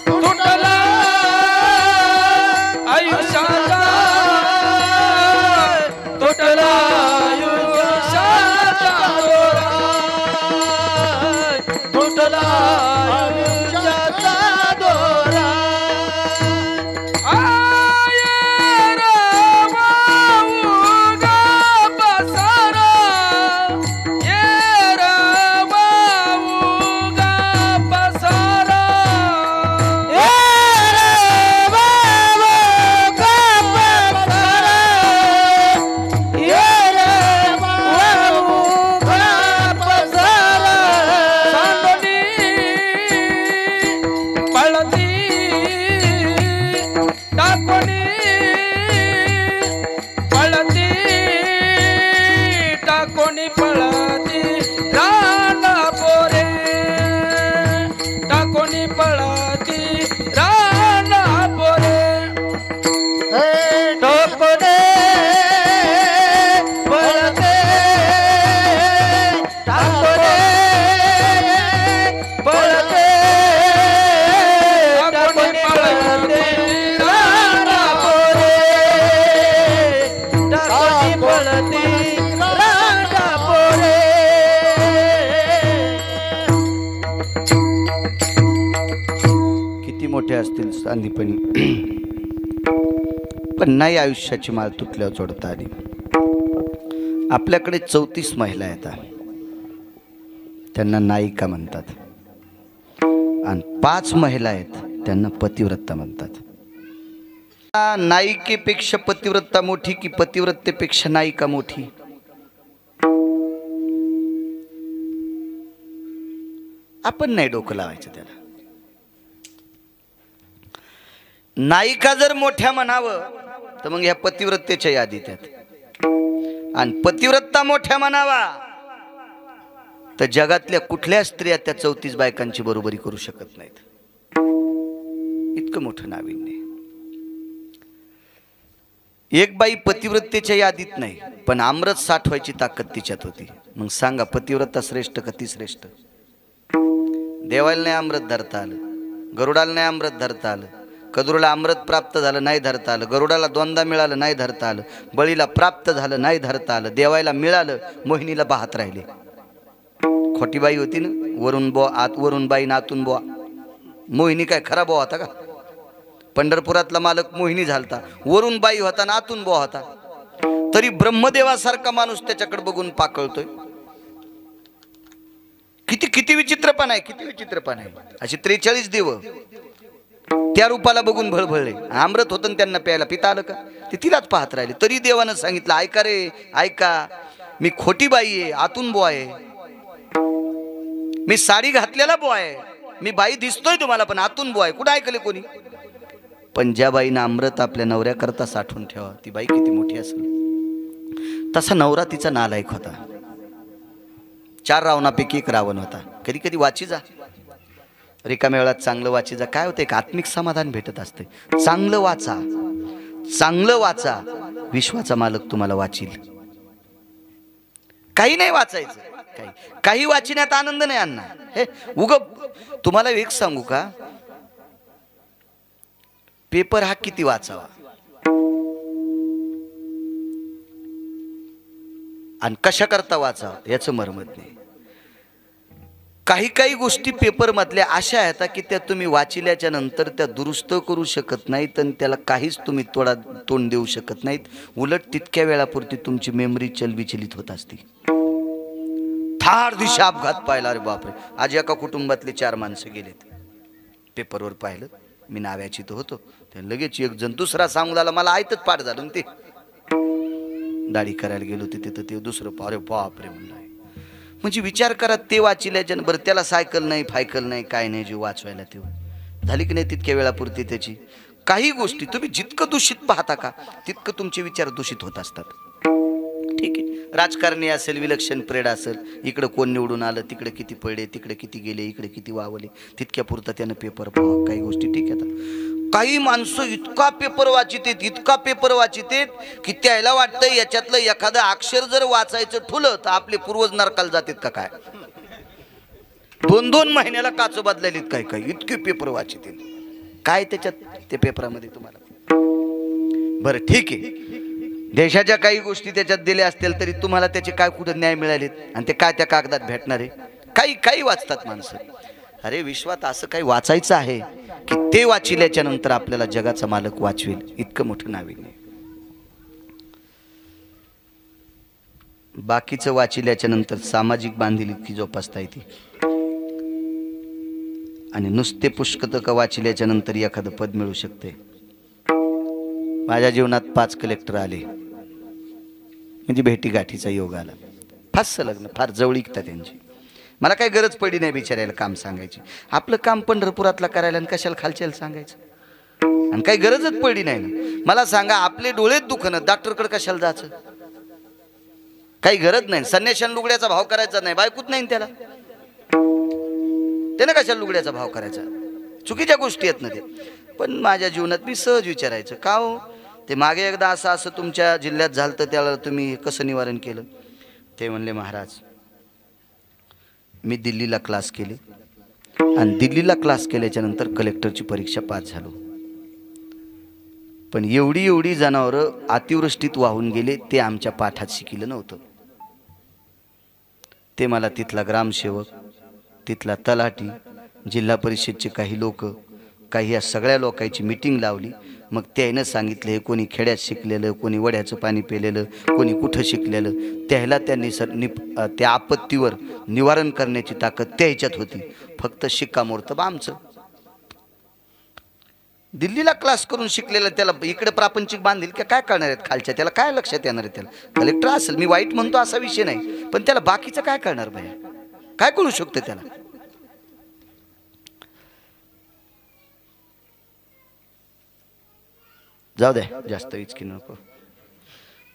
तुटला आयुष्याचा, तुटला आयुष्याचा दोरा, तुटला आयुष्याचा दोरा. येरवाऊगा पसारा, येरवाऊगा पसारा, येरवाऊगा पसारा, येरवाऊगा पसारा. सांडोली पळती टाकोनी, पळती टाकोनी, पळती राना पोरे, टाकोनी पळती राना पोरे. टोपणे पळते, टाकोने पळते, टाकोने पळते, राना पोरे, टाकोने पळते, राना पोरे. किती मोठे असतील सांदीपणी, पण नाही आयुष्याची माळ तुटल्यावर जोडता आली. आपल्याकडे 34 महिला येतात, त्यांना नायिका म्हणतात, आणि 5 महिला आहेत त्यांना पतिव्रता म्हणतात. नायिकेपेक्षा पतिव्रता मोठी की पतिव्रतेपेक्षा नायिका मोठी? आपण नाही डोकं लावायचं त्याला. नायिका जर मोठ्या म्हणावं तर मग ह्या पतिव्रतेच्या यादीत आहेत, आणि पतिव्रता मोठ्या म्हणावा तर जगातल्या कुठल्या स्त्रिया त्या 34 बायकांची बरोबरी करू शकत नाहीत. इतकं मोठं नाविन्य. एक बाई पतिव्रतेच्या यादीत नाही, पण आमरस साठवायची ताकद तिच्यात होती. मग सांगा, पतिव्रता श्रेष्ठ का ती श्रेष्ठ? देवाला नाही अमृत धरता आलं, गरुडाला नाही अमृत धरता आलं, कदरूला अमृत प्राप्त झालं नाही धरता आलं, गरुडाला 2दा मिळालं नाही धरता आलं, बळीला प्राप्त झालं नाही धरता आलं, देवायला मिळालं, मोहिनीला पाहत राहिले. खोटी बाई होती ना, वरून बो आत, वरून बाई आतून बो. मोहिनी काय खरा बो होता का? पंढरपुरातला मालक मोहिनी झालता, वरून बाई होता ना आतून बो होता, तरी ब्रह्मदेवासारखा माणूस त्याच्याकडे बघून पाकळतोय. किती किती विचित्रपण आहे, किती विचित्रपण आहे. अशी 43 देव त्या रूपाला बघून भळभळले. अमृत होतं त्यांना प्यायला, पिता आलं का? ते तिलाच पाहत राहिले. तरी देवानं सांगितलं, ऐका रे ऐका, मी खोटी बाई आहे, आतून बुवा आहे, मी साडी घातलेला बुवा आहे, मी बाई दिसतोय तुम्हाला पण आतून बुवा आहे. कुठं ऐकले कोणी? पण ज्या बाईनं अमृत आपल्या नवऱ्याकरता साठवून ठेवा, ती बाई किती मोठी असेल. तसा नवरा तिचा नालायक होता. 4 रावणापैकी 1 रावण होता. कधी कधी वाची जा, रिकाम्या वेळात चांगलं वाची जा. काय होतं, एक आत्मिक समाधान भेटत असते. चांगलं वाचा, चांगलं वाचा, विश्वाचा मालक तुम्हाला वाचील. काही नाही वाचायचं, काही वाचण्यात आनंद नाही अण्णा. हे उग तुम्हाला एक सांगू का, पेपर हा किती वाचावा आणि कशा करता वाचावा याचं मर्मत नाही. काही गोष्टी पेपर मधल्या अशा आहेत की त्या तुम्ही वाचिल्याच्या नंतर त्या दुरुस्त करू शकत नाहीत आणि त्याला काहीच तुम्ही तोंड देऊ शकत नाहीत. उलट तितक्या वेळापुरती तुमची मेमरी चलबिचलित होत असते. फार दिशा अपघात पाहिला. अरे बापरे, आज एका कुटुंबातले 4 माणसं गेलेत. पेपरवर पाहिलं, मी नाव्याची तर होतो, ते लगेच एक जण दुसरा सांगू लागला, मला आयतच पाठ झालं. ते दाढी करायला गेलो तिथे तर ते दुसरं, अरे बापरे म्हणलं. म्हणजे विचार करा, ते वाचिल्याच्या बरं त्याला सायकल नाही, फायकल नाही, काय नाही, जीव वाचवायला ते झाली की नाही तितक्या वेळापुरती त्याची. काही गोष्टी तुम्ही जितकं दूषित पाहता का तितकं तुमचे विचार दूषित होत असतात. ठीक आहे, राजकारणी असेल, विलक्षण परेड असेल, इकडं कोण निवडून आलं, तिकडे किती पडले, तिकडे किती गेले, इकडे किती वावले, तितक्या पुरता त्यानं पेपर पाहा. काही गोष्टी ठीक आहेत. काही माणसं इतका पेपर वाचितेत, इतका पेपर वाचितेत की त्याला वाटतं याच्यातलं एखादं अक्षर जर वाचायचं ठुलं तर आपले पूर्वज नरकाला जातात का काय. 2-2 महिन्याला काच बदलायलीत काही इतके पेपर वाचितेत. काय त्याच्यात ते पेपरामध्ये तुम्हाला. बरं ठीक आहे, देशाच्या काही गोष्टी त्याच्यात दिल्या असतील तरी तुम्हाला त्याचे काय कुठं न्याय मिळालेत आणि ते काय त्या कागदात भेटणार आहे. काही वाचतात माणसं. अरे विश्वात असं काही वाचायचं आहे की ते वाचिल्याच्या नंतर आपल्याला जगाचा मालक वाचवेल इतकं मोठं नावे नाही. बाकीचं वाचिल्याच्या नंतर सामाजिक बांधिलकी इतकी जोपासता येते. आणि नुसते पुष्कतक वाचिल्याच्या नंतर एखादं पद मिळू शकते. माझ्या जीवनात 5 कलेक्टर आले, म्हणजे भेटीगाठीचा योग आला. फारसं लग्न, फार जवळीकता त्यांची. मला काही गरज पडली नाही बिचारायला काम सांगायची. आपलं काम पंढरपुरातला करायला आणि कशाला खालच्याला सांगायचं. आणि काही गरजच पडली नाही. मला सांगा, आपले डोळेच दुखणं, डॉक्टरकडे कशाला जायचं. काही गरज नाही. संन्याशान लुगड्याचा भाव करायचा नाही, बायकोच नाही त्याला, त्यानं कशाला लुगड्याचा भाव करायचा. चुकीच्या गोष्टी आहेत ना ते. पण माझ्या जीवनात मी सहज विचारायचं, का हो ते मागे एकदा असं तुमच्या जिल्ह्यात झालं तर त्याला तुम्ही कसं निवारण केलं. ते म्हणले, महाराज मी दिल्लीला क्लास केले आणि दिल्लीला क्लास केल्याच्या नंतर कलेक्टरची परीक्षा पास झालो. पण एवढी जनावरं अतिवृष्टीत वाहून गेले, ते आमच्या पाठात शिकलं नव्हतं. ते मला तिथला ग्रामसेवक, तिथला तलाठी, जिल्हा परिषदचे काही लोक, काही या सगळ्या लोकांची मीटिंग लावली. मग त्यानं सांगितलं, हे कोणी खेड्यात शिकलेलं, कोणी वड्याचं पाणी पेलेलं, कोणी कुठं शिकलेलं, त्याला त्यांनी त्या आपत्तीवर निवारण करण्याची ताकद त्या ह्याच्यात होती. फक्त शिक्कामोर्तब आमचं. दिल्लीला क्लास करून शिकलेलं त्याला इकडे प्रापंचिक बांधील की काय करणार आहेत खालच्या, त्याला काय लक्षात येणार आहे. त्याला कलेक्टर असेल, मी वाईट म्हणतो असा विषय नाही, पण त्याला बाकीचं काय करणार बाया, काय कळू शकतं त्याला. जाऊ द्या, जास्त इचकी नको.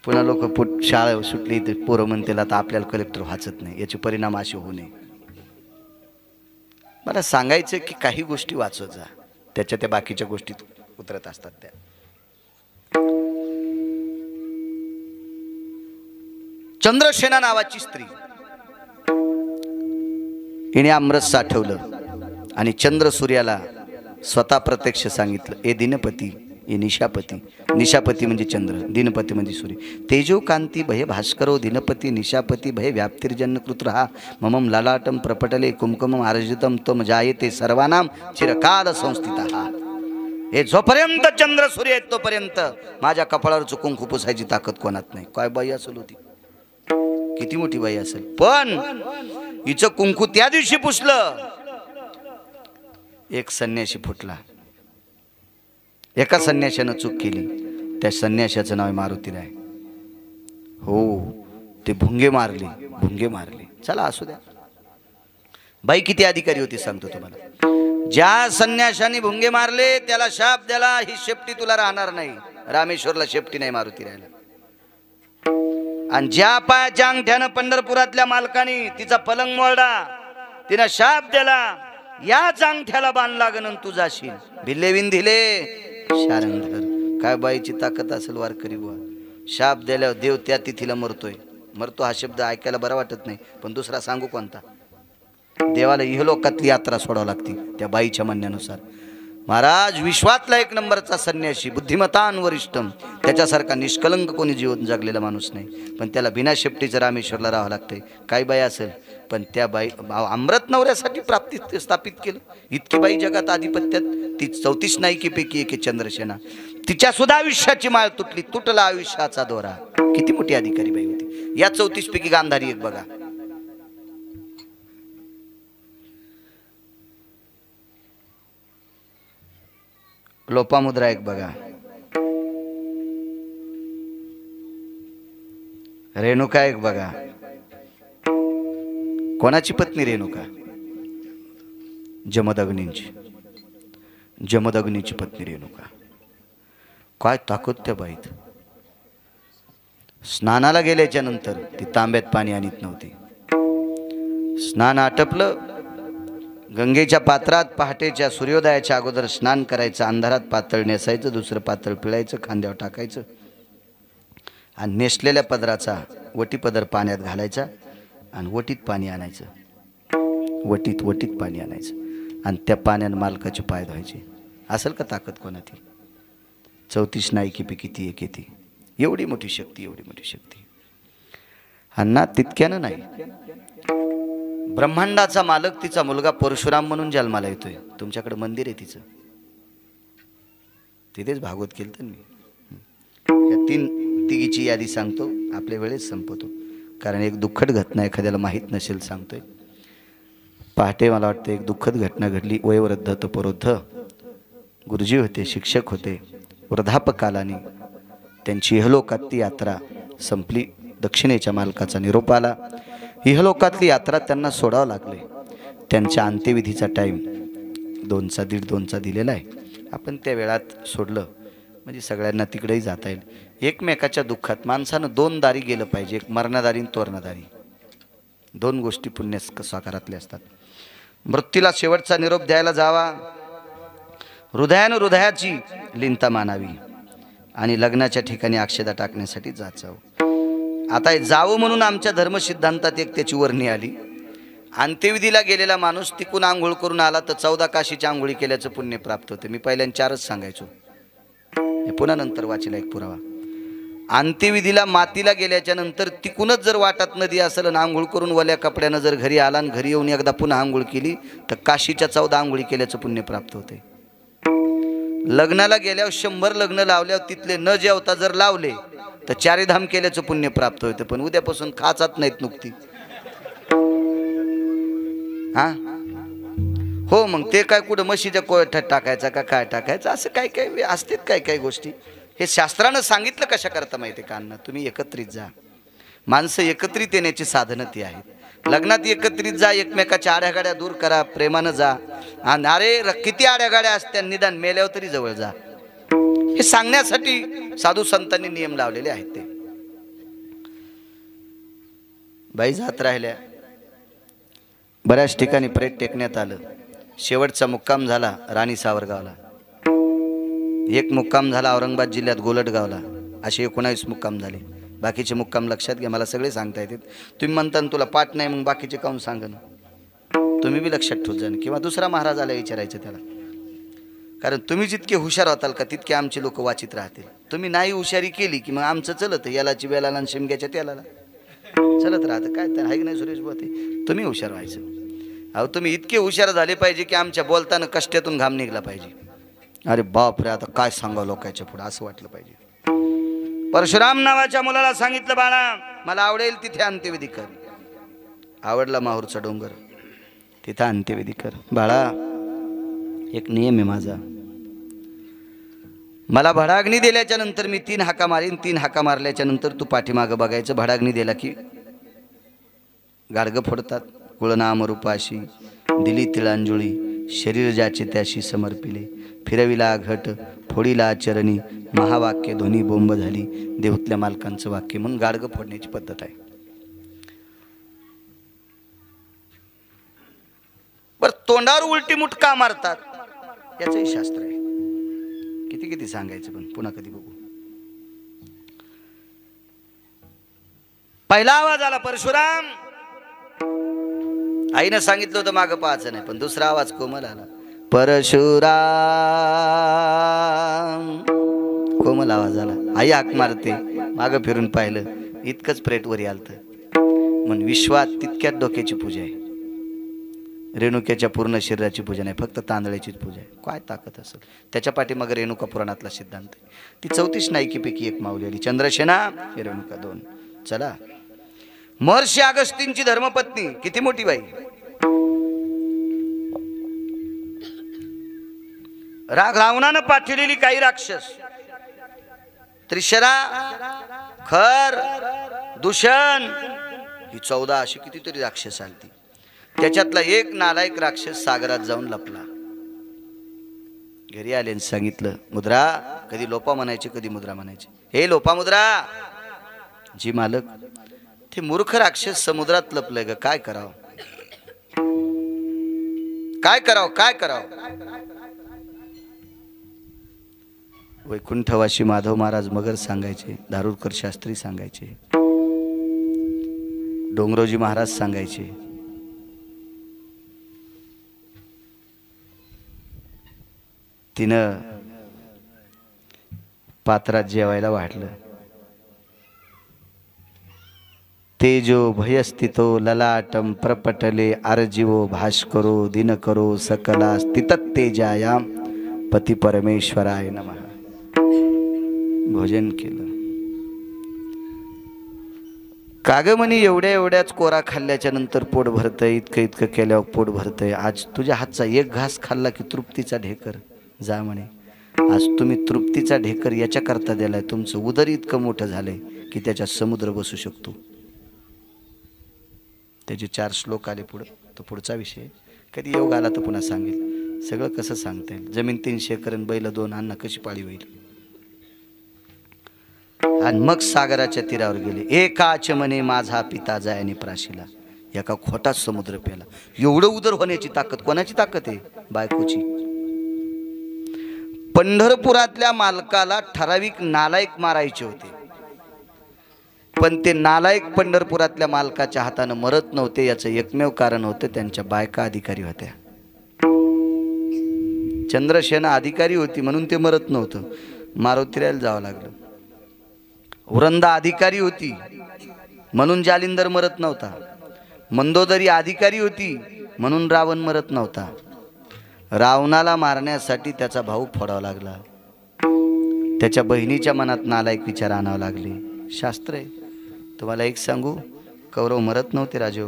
पुन्हा लोक शाळा सुटली तर पोरं म्हणतील आता आपल्याला कलेक्टर वाचत नाही, याचे परिणाम असे होऊ नये. मला सांगायचं की काही गोष्टी वाचवत जा, त्याच्या त्या बाकीच्या गोष्टीत उतरत असतात त्या. चंद्रसेना नावाची स्त्री, हिने अमृत साठवलं आणि चंद्र सूर्याला स्वतः प्रत्यक्ष सांगितलं, ए दिनपती, ये निशापती. निशापती म्हणजे चंद्र, दिनपती म्हणजे सूर्य. तेजो कांती भय भास्करो दिनपती निशापती भय व्याप्तिर्जन्य कृत्रहा ममम ललाटम प्रपटले कुमकुमम आर्जितम तम जायते सर्वानाम चिरकाल संस्थितः. हे जोपर्यंत चंद्र सूर्य आहेत तोपर्यंत माझ्या कपाळावर कुंकू पुसायची ताकद कोणात नाही. काय बाई असेल होती, किती मोठी बाई असेल, पण हिचं कुंकू त्या दिवशी पुसलं, एक संन्यासी फुटला. एका संन्याशानं चूक केली, त्या संन्याशाचं नाव आहे मारुतीराय. हो, ते भुंगे मारले. चला असू द्या. बाई किती अधिकारी होती सांगतो तुम्हाला. ज्या संन्याशाने भुंगे मारले त्याला शाप द्याला, ही शेपटी तुला राहणार नाही. रामेश्वरला शेपटी नाही मारुतीरायला. आणि ज्या पायाच्या अंगठ्यानं पंढरपुरातल्या मालकाने तिचा पलंग मोडला, तिनं शाप द्याला, याच अंगठ्याला बाण लागन तू जाशील. भिल्ले विंधिले शारंगधर. काय बाईची ताकद असेल वारकरी बुवा. शाप द्याल्यावर देव त्या तिथीला मरतो हा शब्द ऐकायला बरा वाटत नाही, पण दुसरा सांगू कोणता. देवाला इहलोकातली यात्रा सोडावं लागते त्या बाईच्या म्हणण्यानुसार. महाराज विश्वातला एक नंबरचा संन्यासी, बुद्धिमतान वरिष्ठम, त्याच्यासारखा निष्कलंक कोणी जीवन जगलेला माणूस नाही. पण त्याला बिना शेपटीचं रामेश्वरला राहावं लागतंय. काही बाई असेल, पण त्या बाई अमृत नवऱ्यासाठी प्राप्ती स्थापित केलं. इतकी बाई जगात आधिपत्यात. ती 34 नायिकेपैकी एक चंद्रसेना. तिच्या सुद्धा आयुष्याची माळ तुटली, तुटला आयुष्याचा दोरा. किती मोठी अधिकारी बाई होती. या 34 पैकी गांधारी एक बघा. लोपामुद्रा एक बघा. रेणुका एक बघा. कोणाची पत्नी रेणुका? जमदग्नीची पत्नी रेणुका. काय ताकद त्या बाईत. स्नानाला गेल्याच्या नंतर ती तांब्यात पाणी आणत नव्हती. स्नान आटपलं, गंगेच्या पात्रात पहाटेच्या सूर्योदयाच्या अगोदर स्नान करायचं. अंधारात पातळ नेसायचं, दुसरं पातळ पिळायचं, खांद्यावर टाकायचं आणि नेसलेल्या पदराचा वटी पदर पाण्यात घालायचा आणि वटीत पाणी आणायचं. वटीत पाणी आणायचं आणि त्या पाण्यानं मालकाचे पाय धुवायचे. असेल का ताकद कोणाची? 34 नायिकेपैकी ती एक येते. एवढी मोठी शक्ती. अण्णा तितक्यानं नाही. ब्रह्मांडाचा मालक तिचा मुलगा परशुराम म्हणून जन्माला येतोय. तुमच्याकडे मंदिर आहे तिचं, तिथेच भागवत केलं तर मी. या 3 तिघीची यादी सांगतो, आपल्या वेळेस संपवतो, कारण एक दुःखद घटना एखाद्याला माहीत नसेल सांगतोय. पहाटे मला वाटतं एक दुःखद घटना घडली. वयोवृद्ध तपोवृद्ध गुरुजी होते, शिक्षक होते. वृद्धापकालाने त्यांची इहलोकातली यात्रा संपली. दक्षिणेच्या मालकाचा निरोप आला. इहलोकातली यात्रा त्यांना सोडावं लागले. त्यांच्या अंत्यविधीचा टाईम 2:30 दिलेला आहे. आपण त्या वेळात सोडलं म्हणजे सगळ्यांना तिकडेही जाता येईल. एकमेकाच्या दुःखात माणसानं 2 दारी गेलं पाहिजे, एक मरणादारी आणि तोरणादारी. 2 गोष्टी पुण्य साकारातल्या असतात. मृत्यूला शेवटचा निरोप द्यायला जावा, हृदयानं हृदयाची लिंता मानावी आणि लग्नाच्या ठिकाणी अक्षदा टाकण्यासाठी जावं. आता जावं म्हणून आमच्या धर्मसिद्धांतात एक त्याची वर्णी आली. अंत्यविधीला गेलेला माणूस तिकून आंघोळ करून आला तर 14 काशीच्या आंघोळी केल्याचं पुण्य प्राप्त होते. मी पहिल्यांदा 4च सांगायचो, पुन्हा नंतर वाचीला एक पुरावा. अंत्यविधीला मातीला गेल्याच्या नंतर तिकूनच जर वाटात नदी असेल आणि आंघोळ करून वल्या कपड्यानं जर घरी आला आणि घरी येऊन एकदा पुन्हा आंघोळ केली तर काशीच्या 14 आंघोळी केल्याचं पुण्य प्राप्त होते. लग्नाला गेल्यावर 100 लग्न लावल्यावर तिथले न जेवता जर लावले तर 4 धाम केल्याचं पुण्य प्राप्त होतं. पण उद्यापासून खाचात नाहीत नुकती. हा हो, मग ते काय कुठं म्हशीच्या कोयठ्यात टाकायचा का काय टाकायचं, असं काय काय असतात काय गोष्टी. हे शास्त्रानं सांगितलं कशा करता माहिती का अण्णा? तुम्ही एकत्रित जा. माणसं एकत्रित येण्याची साधनं ती आहेत. लग्नात एकत्रित जा, एकमेकाच्या आड्यागाड्या दूर करा, प्रेमानं जा. आणि अरे किती आड्यागाड्या असत्या, निदान मेल्यावर तरी जवळ जा. हे सांगण्यासाठी साधू संतांनी नियम लावलेले आहेत. ते बाई जात राहिल्या. बऱ्याच ठिकाणी प्रेत टेकण्यात आलं. शेवटचा मुक्काम झाला राणी सावरगावला, एक मुक्काम झाला औरंगाबाद जिल्ह्यात गोलटगावला. असे 19 मुक्काम झाले. बाकीचे मुक्काम लक्षात घ्या, मला सगळे सांगता येतात. तुम्ही म्हणता तुला पाठ नाही, मग बाकीचे काहून सांगा ना. तुम्ही बी लक्षात ठेवत जा, किंवा दुसरा महाराज आला विचारायचं त्याला. कारण तुम्ही जितके हुशार होताल का तितके आमचे लोक वाचित राहतील. तुम्ही नाही हुशारी केली की मग आमचं चलत यालाची बेलाला आणि शिमग्याच्या तेलाला चलत राहतं. काय तर आहे की नाही सुरेश बोते? तुम्ही हुशार व्हायचं. अहो तुम्ही इतके हुशार झाले पाहिजे की आमच्या बोलताना कष्टातून घाम निघला पाहिजे. अरे बाप रे, आता काय सांगावं लोकांच्या पुढे असं वाटलं पाहिजे. परशुराम नावाच्या मुलाला सांगितलं, बाळा मला आवडेल तिथे अंत्यविधी कर. आवडला माहूरचा डोंगर, तिथं अंत्यविधी कर. बाळा एक नियम आहे माझा, मला भडाग्नी दिल्याच्या नंतर मी 3 हाका मारीन, 3 हाका मारल्याच्या नंतर तू पाठीमागं बघायचं. भडाग्नी दिला की गाडगं फोडतात. कुळनाम रूपाशी दिली तिळांजुळी, शरीर ज्याचे त्याशी समर्पिले, फिरविला घट फोडीला चरणी, महावाक्य ध्वनी बोंब झाली, देहूतल्या मालकांचं वाक्य. म्हणून गाडगं फोडण्याची पद्धत आहे. बर तोंडावर उलटी मुठ का मारतात याचंही शास्त्र आहे. किती किती सांगायचं पण पुन्हा कधी बघू. पहिला आवाज आला परशुराम. आईनं सांगितलं होतं मागं पाहायचं नाही, पण दुसरा आवाज कोमल आला परशुराम. कोमल आवाज आला. आई हाक मारते, मागं फिरून पाहिलं, इतकंच प्रेट वरी आलतं. म्हणून विश्वात तितक्यात डोक्याची पूजा आहे. रेणुक्याच्या पूर्ण शरीराची पूजा नाही, फक्त तांदळाचीच पूजा आहे. काय ताकद असेल त्याच्या पाठीमागे रेणुका पुराणातला सिद्धांत आहे. ती 34 नायकीपैकी एक माऊली आली. चंद्रसेना ही रेणुका 2. चला, महर्षी अगस्तींची धर्मपत्नी किती मोठी बाई. रावणानं पाठवलेली काही राक्षस, त्रिशरा, खर, दूषण, ही 14 अशी कितीतरी राक्षस आलती. त्याच्यातला एक नालायक राक्षस सागरात जाऊन लपला. घरी आले सांगितलं, मुद्रा, कधी लोपा म्हणायचे कधी मुद्रा म्हणायचे. हे लोपा मुद्रा. जी मालक, ते मूर्ख राक्षस समुद्रात लपलंय ग, काय करावं काय करावं काय करावं. वैकुंठवासी माधव महाराज मगर सांगायचे, दारुरकर शास्त्री सांगायचे, डोंगरोजी महाराज सांगायचे. तिनं पात्रात जेवायला वाढलं. तेजो भयस्थितो ललाटम प्रपटले आरजीवो भास्करो दिनकरो सकला स्थिततेजायाम पती परमेश्वराय नमः. भोजन केलं. कागमणी एवढ्या एवढ्याच कोरा खाल्ल्याच्या नंतर पोट भरतंय, इतकं इतकं केल्यावर पोट भरतंय. आज तुझ्या हातचा एक घास खाल्ला की तृप्तीचा ढेकर जा म्हणे. आज तुम्ही तृप्तीचा ढेकर याच्या करता दिलाय. तुमचं उदर इतकं मोठं झालंय की त्याच्यात समुद्र बसू शकतो. त्याचे 4 श्लोक आले पुढं. तो पुढचा विषय कधी योग आला तर पुन्हा सांगेल. सगळं कसं सांगता येईल. जमीन 300 एकर आणि बैल 2 अन्न कशी पाळी होईल. आणि मग सागराच्या तीरावर गेले. एकाच मने माझा पिता जायाने प्राशीला. एका खोटाच समुद्र प्याला. एवढं उदर होण्याची ताकद कोणाची ताकद आहे. बायकोची. पंढरपुरातल्या मालकाला ठराविक नालायक मारायचे होते, पण ते नालायक पंढरपुरातल्या मालकाच्या हातानं मरत नव्हते. याचं एकमेव कारण होतं त्यांच्या बायका अधिकारी होत्या. चंद्रसेना अधिकारी होती म्हणून ते मरत नव्हतं. मारुतीरायला जावं लागलं. वृंदा अधिकारी होती म्हणून जालिंदर मरत नव्हता. मंदोदरी अधिकारी होती म्हणून रावण मरत नव्हता. रावणाला मारण्यासाठी त्याचा भाऊ फोडावा लागला. त्याच्या बहिणीच्या मनात नालायक विचार आणावं लागले. शास्त्र आहे. तुम्हाला एक सांगू, कौरव मरत नव्हते राजे.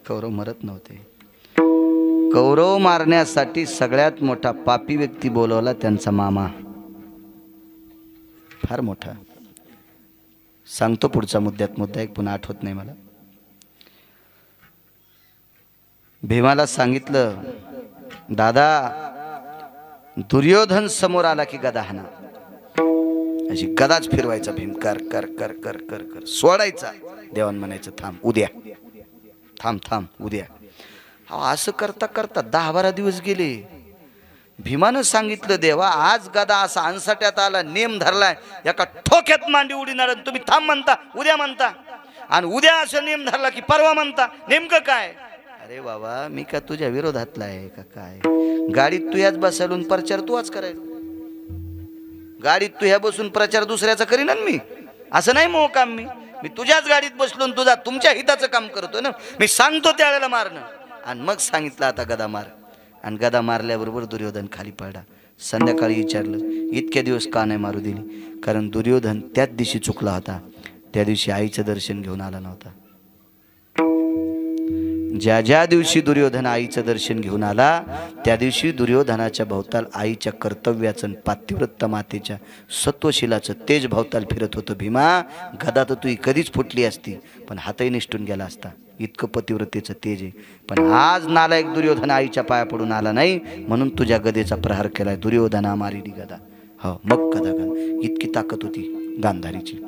कौरव मरत नव्हते. कौरव मारण्यासाठी सगळ्यात मोठा पापी व्यक्ती बोलवला त्यांचा मामा. फार मोठा. सांगतो पुढचा मुद्दा एक पुन्हा आठवत नाही मला. भीमाला सांगितलं, दादा दुर्योधन समोर आला की गदा हाना. अशी गदाच फिरवायचा भीम. कर कर कर कर कर कर सोडायचा. देवान म्हणायचं थांब उद्या, थांब थांब उद्या. असं करता करता 10-12 दिवस गेले. भीमानं सांगितलं, देवा आज गदा असा अंसाट्यात आला, नेम धरलाय, एका ठोक्यात मांडी उडीणार. तुम्ही थांब म्हणता, उद्या म्हणता, आणि उद्या असं नेम धरला की परवा म्हणता. नेमकं काय. अरे बाबा मी का तुझ्या विरोधातला आहे का काय. गाडीत तू याच बसायला प्रचार तू आज करायला. गाडीत तू ह्या बसून प्रचार दुसऱ्याचा करीन मी. असं नाही मोह काम. मी तुझ्याच गाडीत बसलो तुझा तुमच्या हिताचं काम करतो ना. मी सांगतो त्यावेळेला मारणं. आणि मग सांगितलं आता गदा मार. आणि गदा मारल्याबरोबर दुर्योधन खाली पडला. संध्याकाळी विचारलं, इतक्या दिवस का नाही मारू दिली. कारण दुर्योधन त्याच दिवशी चुकला होता. त्या दिवशी आईचं दर्शन घेऊन आला नव्हता. ज्या ज्या दिवशी दुर्योधन आईचं दर्शन घेऊन आला त्या दिवशी दुर्योधनाच्या भोवताल आईच्या कर्तव्याचं पातिव्रत्य मातेच्या सत्वशिलाचं तेज भोवताल फिरत होतं. भीमा, गदा तर तू कधीच फुटली असती पण हातही निष्ठून गेला असता, इतकं पतिव्रतेचं तेज आहे. पण आज नालायक दुर्योधन आईच्या पाया पडून आला नाही म्हणून तुझ्या गदेचा प्रहार केलाय. दुर्योधना मारिली गदा. हो, मग गदा इतकी ताकद होती गांधारीची.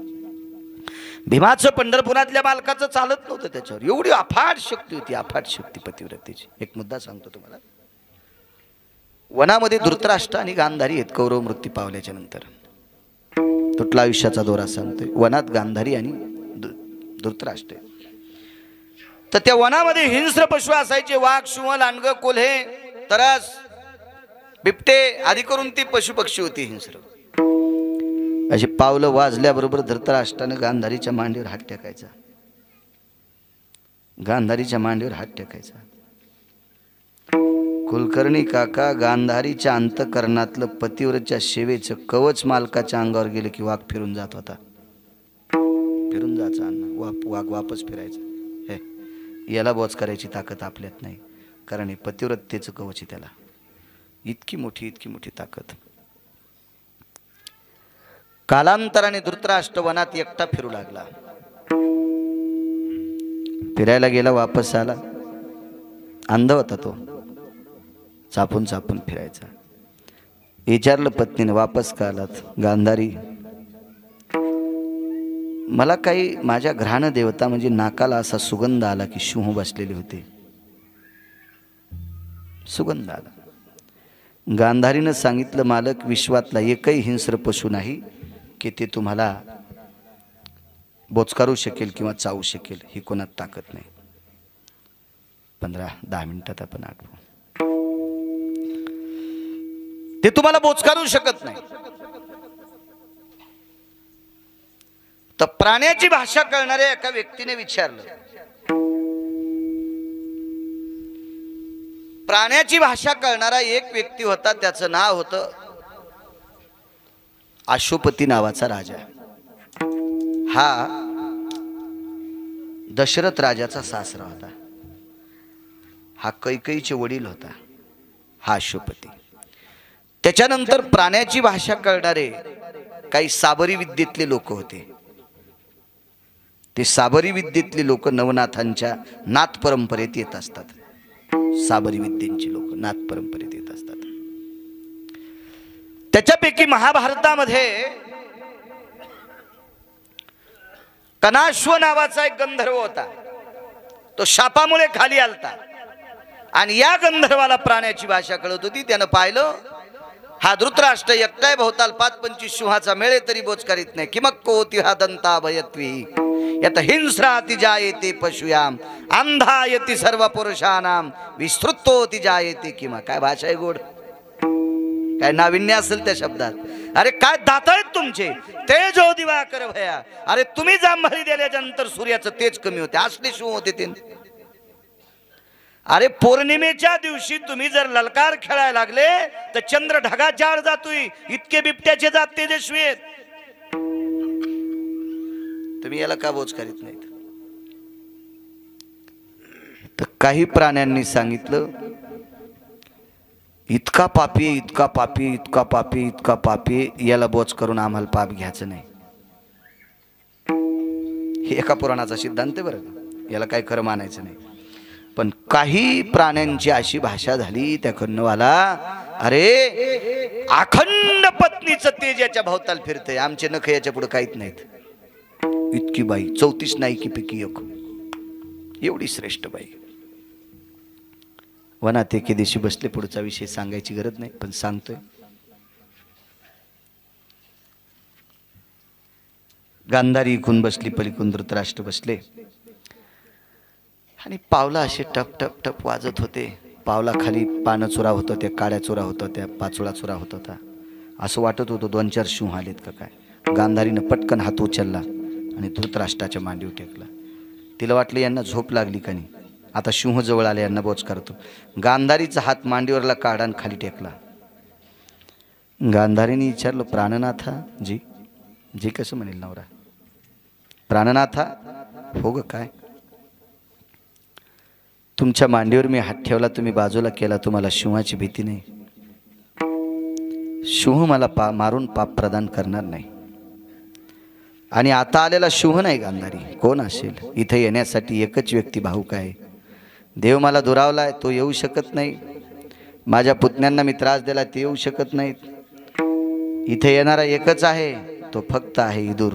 भीमाचं पंढरपुरातल्या बालकाचं चालत नव्हतं त्याच्यावर, एवढी अफाट शक्ती होती, अफाट शक्ती पतिव्रतेची. एक मुद्दा सांगतो तुम्हाला. वनामध्ये धृतराष्ट्र आणि गांधारी आहेत कौरव मृत्यू पावल्याच्या नंतर. तुटला आयुष्याचा दोरा सांगतोय. वनात गांधारी आणि धृतराष्ट्र. तर त्या वनामध्ये हिंस्र पशु असायचे. वाघ, सिंह, लांडगं, कोल्हे, तरस, बिबटे आदी करून ती पशु पक्षी होती हिंस्र. अशी पावलं वाजल्याबरोबर धृतराष्ट्रानं गांधारीच्या मांडीवर हात टेकायचा. गांधारीच्या मांडीवर हात टेकायचा. कुलकर्णी काका, गांधारीच्या अंतकरणातलं पतिव्रतेच्या सेवेचं कवच मालकाच्या अंगावर गेलं की वाघ फिरून जात होता. फिरून जायचा अण्णा, वाघ वापस फिरायचा. हे याला बोच करायची ताकद आपल्यात नाही, कारण हे पतिव्रतेचं कवच आहे त्याला. इतकी मोठी ताकद. कालांतराने धृतराष्ट्र वनात एकटा फिरू लागला. फिरायला गेला, वापस आला. अंध होता तो, चापून चापून फिरायचा. विचारलं पत्नीने, वापस का आलात? गांधारी, मला काही माझ्या घ्राण देवता म्हणजे नाकाला असा सुगंध आला की सिंह बसलेले होते. सुगंध आला. गांधारीनं सांगितलं, मालक, विश्वातला एकही हिंस्र पशु नाही की ते तुम्हाला बोचकारू शकेल किंवा चावू शकेल. ही कोणात ताकद नाही. 15-10 मिनिटात आपण आठवू. ते तुम्हाला बोचकारू शकत नाही. तर प्राण्याची भाषा कळणाऱ्या एका व्यक्तीने विचारलं. प्राण्याची भाषा कळणारा एक व्यक्ती होता. त्याचं नाव होतं अश्वपती नावाचा राजा. हा दशरथ राजाचा सासरा होता. हा कैकेयीचे वडील होता हा अश्वपती. त्याच्यानंतर प्राण्याची भाषा कळणारे काही साबरी विद्येतले लोक होते. ते साबरी विद्येतले लोक नवनाथांच्या नाथ परंपरेत येत असतात. साबरी विद्येची लोक नाथ परंपरेत येत असतात. त्याच्यापैकी महाभारतामध्ये कणाश्व नावाचा एक गंधर्व होता. तो शापामुळे खाली आलता आणि या गंधर्वाला प्राण्याची भाषा कळत होती. त्यानं पाहिलं हा धृतराष्ट्र एकटाय भोवताल 5-25 सिंहाचा मेळे तरी बोच करीत नाही. किमक्को होती हा दंता भयत्वी यत हिंस्राति जायते पशुयाम अंधायति सर्व पुरुषानाम विस्तृतोति जायते. किमा काय भाषा आहे गोड, काय नाविन्य असेल त्या शब्दात. अरे काय दात आहेत तुमचे. तेजो दिवाकर भया. अरे तुम्ही जांभळी दिल्याच्या नंतर सूर्याचं तेज कमी होते. असले शिव होते ते. अरे पौर्णिमेच्या दिवशी तुम्ही जर ललकार खेळायला लागले तर चंद्र ढगाच्या आड जातोय. इतके बिबट्याचे जात तेजस्वी आहेत. तुम्ही याला का बोच करीत नाहीत? तर काही प्राण्यांनी सांगितलं, इतका पापी, इतका पापी, इतका पापी, इतका पापी, याला बोच करून आम्हाला पाप घ्यायचं नाही. हे एका पुराणाचा सिद्धांत आहे बरं का, याला काही खरं मानायचं नाही. पण काही प्राण्यांची अशी भाषा झाली त्या कन्नवाला, अरे अखंड पत्नीचं तेज याच्या भोवताल फिरतंय, आमचे नख याच्या पुढे काहीच नाहीत. इतकी बाई 34 नायकी पैकी एक, एवढी श्रेष्ठ बाई. वनात एके दिवशी बसले. पुढचा विषय सांगायची गरज नाही पण सांगतोय. गांधारी इकून बसली, पलीकडून धृतराष्ट्र बसले आणि पावला असे टप टप टप वाजत होते. पावला खाली पानं चुरा होत होत्या, काड्या चुरा होत होत्या, पाचोळा चुरा होत होता. असं वाटत होतं 2-4 सिंह आलेत का काय. गांधारीनं पटकन हात उचलला आणि धृतराष्ट्राच्या मांडीवर टेकला. तिला वाटलं यांना झोप लागली का नाही, आता सिंह जवळ आले यांना बोच करतो. गांधारीचा हात मांडीवरला काढा आणि खाली टेकला. गांधारीने विचारलं, प्राणनाथा जी. जी कसं म्हणेल नवरा. प्राणनाथा, हो ग काय. तुमच्या मांडीवर मी हात ठेवला, तुम्ही बाजूला केला, तुम्हाला शिवाची भीती नाही. शिव मला मारून पाप प्रदान करणार नाही. आणि आता आलेला शिव नाही गांधारी, कोण असेल? इथे येण्यासाठी एकच व्यक्ती भाऊक आहे. देव मला दुरावलाय, तो येऊ शकत नाही. माझ्या पुतण्यांना मी त्रास दिला, ते येऊ शकत नाहीत. इथे येणारा एकच आहे, तो फक्त आहे इदूर.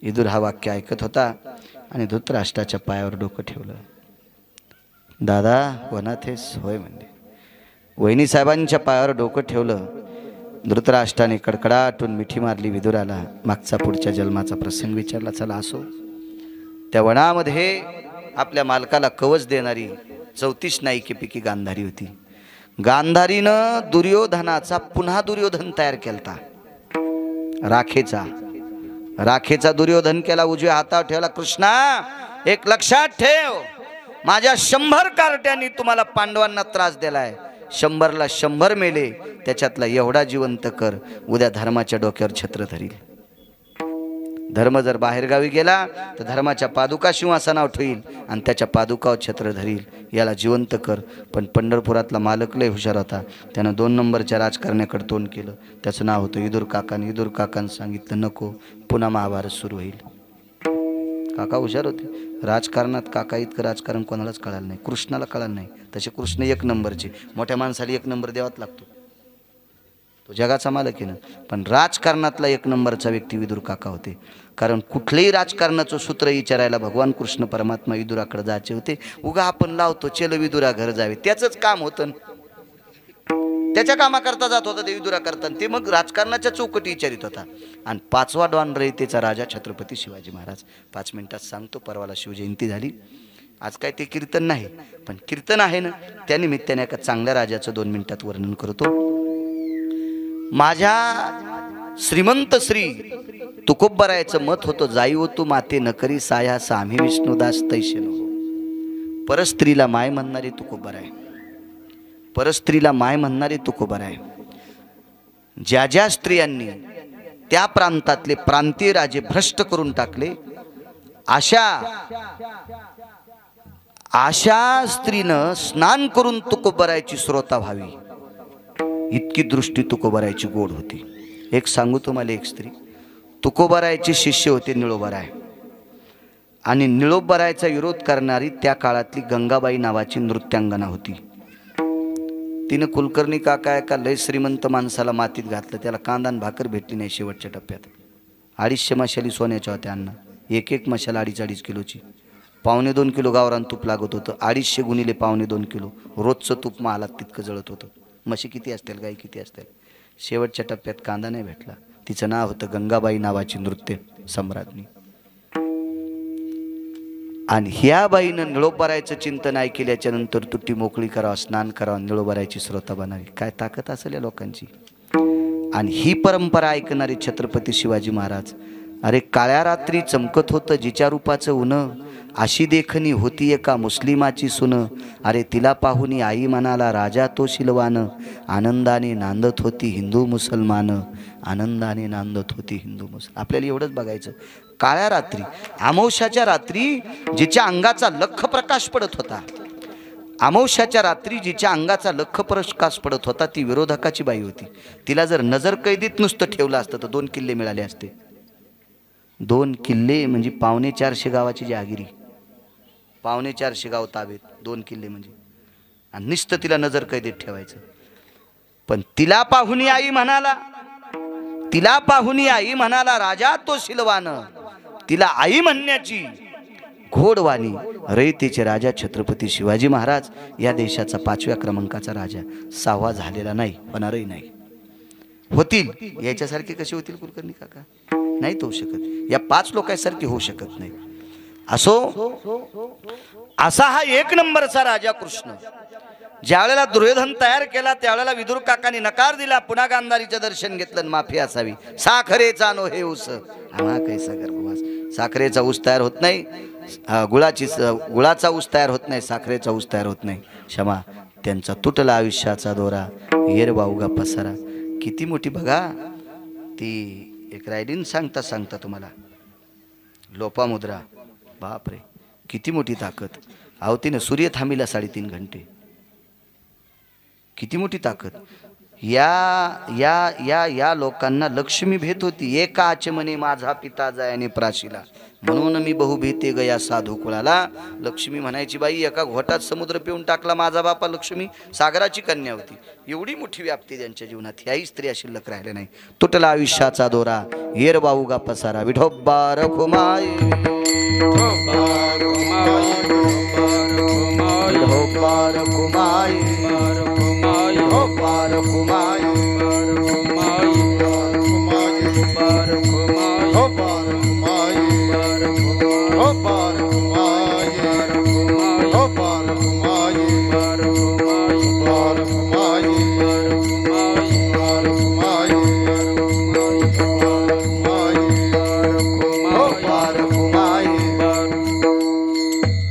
इदूर हा वाक्य ऐकत होता आणि धृतराष्ट्राच्या पायावर डोकं ठेवलं. दादा वनात हेस? होय म्हणले. वहिनी साहेबांच्या पायावर डोकं ठेवलं. धृतराष्ट्राने कडकडाटून मिठी मारली विदुराला. मागचा पुढच्या जन्माचा प्रसंग विचारला. चला असो. त्या वनामध्ये आपल्या मालकाला कवच देणारी 34 नायिकेपैकी गांधारी होती. गांधारीनं दुर्योधनाचा पुन्हा दुर्योधन तयार केलता. राखेचा दुर्योधन केला. उजव्या हातावर ठेवला. कृष्णा, एक लक्षात ठेव, माझ्या 100 कार्ट्यांनी तुम्हाला पांडवांना त्रास दिलाय. 100ला 100 मेले, त्याच्यातला एवढा जिवंत कर, उद्या धर्माच्या डोक्यावर छत्र धरील. धर्म जर बाहेरगावी गेला तर धर्माच्या पादुका सिंहासनावर ठेवील आणि त्याच्या पादुकावर छत्र धरील. याला जिवंत कर. पण पंढरपुरातला मालक लय हुशार होता. त्यानं 2 नंबरच्या राजकारण्याकडे तोंड केलं. त्याचं नाव होतं इदूर काकाने. इदूर काकानं सांगितलं नको, पुन्हा महाभारत सुरू होईल. काका हुशार होते राजकारणात. काका इतकं राजकारण कोणालाच कळालं नाही. कृष्णाला कळालं नाही. तसे कृष्ण 1 नंबरचे. मोठ्या माणसाला 1 नंबर द्यावाच लागतो, तो जगाचा मालक आहे ना. पण राजकारणातला 1 नंबरचा व्यक्ती विदुर काका होते. कारण कुठलेही राजकारणाचं सूत्र विचारायला भगवान कृष्ण परमात्मा विदुराकडे जायचे होते. उगा आपण लावतो चल विदुरा घर जावे, त्याचंच काम होतं. त्याच्या कामाकरता जात होता ते विदुरा करता. ते मग राजकारणाच्या चौकटी विचारित होता. आणि 5वा डॉन रयतेचा राजा छत्रपती शिवाजी महाराज. 5 मिनिटात सांगतो. परवाला शिवजयंती झाली. आज काय ते कीर्तन नाही, पण कीर्तन आहे ना, त्यानिमित्ताने एका चांगल्या राजाचं 2 मिनिटात वर्णन करतो. माझ्या श्रीमंत श्री तुकोबरायाचं मत होतं, जाई हो तू माते नकरी साया सामी विष्णुदास तैसे नको. परस्त्रीला माय म्हणणारी तुकोबराय. परस्त्रीला माय म्हणणारी तुकोबराय. ज्या ज्या स्त्रियांनी त्या प्रांतातले प्रांतीय राजे भ्रष्ट करून टाकले, अशा स्त्रीनं स्नान करून तुकोबरायची श्रोता व्हावी, इतकी दृष्टी तुकोबरायची गोड होती. एक सांगू तुम्हाला, एक स्त्री तुकोबरायचे शिष्य होते निळोबराय. आणि निळोबरायचा विरोध करणारी त्या काळातली गंगाबाई नावाची नृत्यांगना होती. तिने कुलकर्णी काका एका लय श्रीमंत माणसाला मातीत घातलं. त्याला कांदा आणि भाकर भेटली नाही. शेवटच्या टप्प्यात 250 मशाली सोन्याच्या होत्या. अण्णा एक मशाल 2.5 किलोची. 1.25 किलो गावरान तूप लागत होतं. 250 गुणिले 1.25 किलो रोजचं तूप महालात तितकं जळत होतं. म्हशी किती असतील, गाई किती असतील. शेवटच्या टप्प्यात कांदा नाही भेटला. तिचं नाव होतं गंगाबाई नावाची नृत्य सम्राज्ञी. आणि ह्या बाईनं निळोबरायचं चिंतन ऐकल्याच्या नंतर तुटी मोकळी करावं, स्नान करावं, निळोबरायची श्रोता बनावी. काय ताकद असेल या लोकांची. आणि ही परंपरा ऐकणारे छत्रपती शिवाजी महाराज. अरे काळ्या रात्री चमकत होतं जिच्या रूपाचं उनं, अशी देखणी होती एका मुस्लिमाची सुन. अरे तिला पाहुनी आई म्हणाला राजा तो शिलवान, आनंदाने नांदत होती हिंदू मुसलमान, आनंदाने नांदत होती हिंदू मुसलमान. आपल्याला एवढंच बघायचं. काळ्या रात्री, अमावस्याच्या रात्री जिच्या अंगाचा लख प्रकाश पडत होता, अमावस्याच्या रात्री जिच्या अंगाचा लख प्रकाश पडत होता, ती विरोधकाची बाई होती. तिला जर नजर कैदीत नुसतं ठेवलं असतं तर 2 किल्ले मिळाले असते. 2 किल्ले म्हणजे 450 गावाची जहागिरी. 450 गाव ताबेत, 2 किल्ले म्हणजे. आणि नुसतं तिला नजर कैदेत ठेवायचं. पण तिला पाहुणी आई म्हणाला, तिला पाहुणी आई म्हणाला राजा तो शिलवान. तिला आई म्हणण्याची घोडवाणी रयतेचे राजा छत्रपती शिवाजी महाराज. या देशाचा 5व्या क्रमांकाचा राजा. 6वा झालेला नाही, होणारही नाही. होतील याच्यासारखे कसे होतील कुलकर्णी काका? नाही होऊ शकत. या 5 लोकांसारखे होऊ शकत नाही. असो, असा हा 1 नंबरचा राजा कृष्ण. ज्या वेळेला दुर्योधन तयार केला त्यावेळेला विदुर काकांनी नकार दिला. पुन्हा गांधारीचं दर्शन घेतलं. माफी असावी. साखरेचा नो हे ऊस आम्हा कैसा गर्भवास. साखरेचा ऊस तयार होत नाही, गुळाचा ऊस तयार होत नाही, साखरेचा ऊस तयार होत नाही. क्षमा. त्यांचा तुटला आयुष्याचा दोरा, येर वाऊगा पसारा. किती मोठी बघा ती एक रायडीन सांगता सांगता तुम्हाला लोपामुद्रा. बापरे, किती मोठी ताकद. अहो तिने सूर्य थांबिला 3.5 घंटे. किती मोठी ताकद. या या या या लोकांना लक्ष्मी भेट होती. एका आचमने माझा पिता जायाने प्राशीला, म्हणून मी बहु भीते गया साधू कुळाला. लक्ष्मी म्हणायची, बाई एका घोटात समुद्र पिऊन टाकला माझा बापा. लक्ष्मी सागराची कन्या होती. एवढी मोठी व्याप्ती त्यांच्या जीवनात. ह्याही स्त्रिया शिल्लक राहिल्या नाही. तुटला आयुष्याचा दोरा, येर बाऊगा पसारा. विठोबा रखुमाई, विठोबा रखुमाई, विठोबा रखुमाई, विठोबा रखुमाई.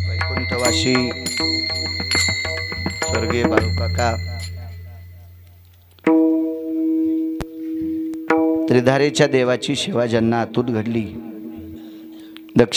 वैकुंठवासी स्वर्गीय बाळू काका त्रिधारेच्या देवाची सेवा ज्यांना अतूट घडली, दक्षिण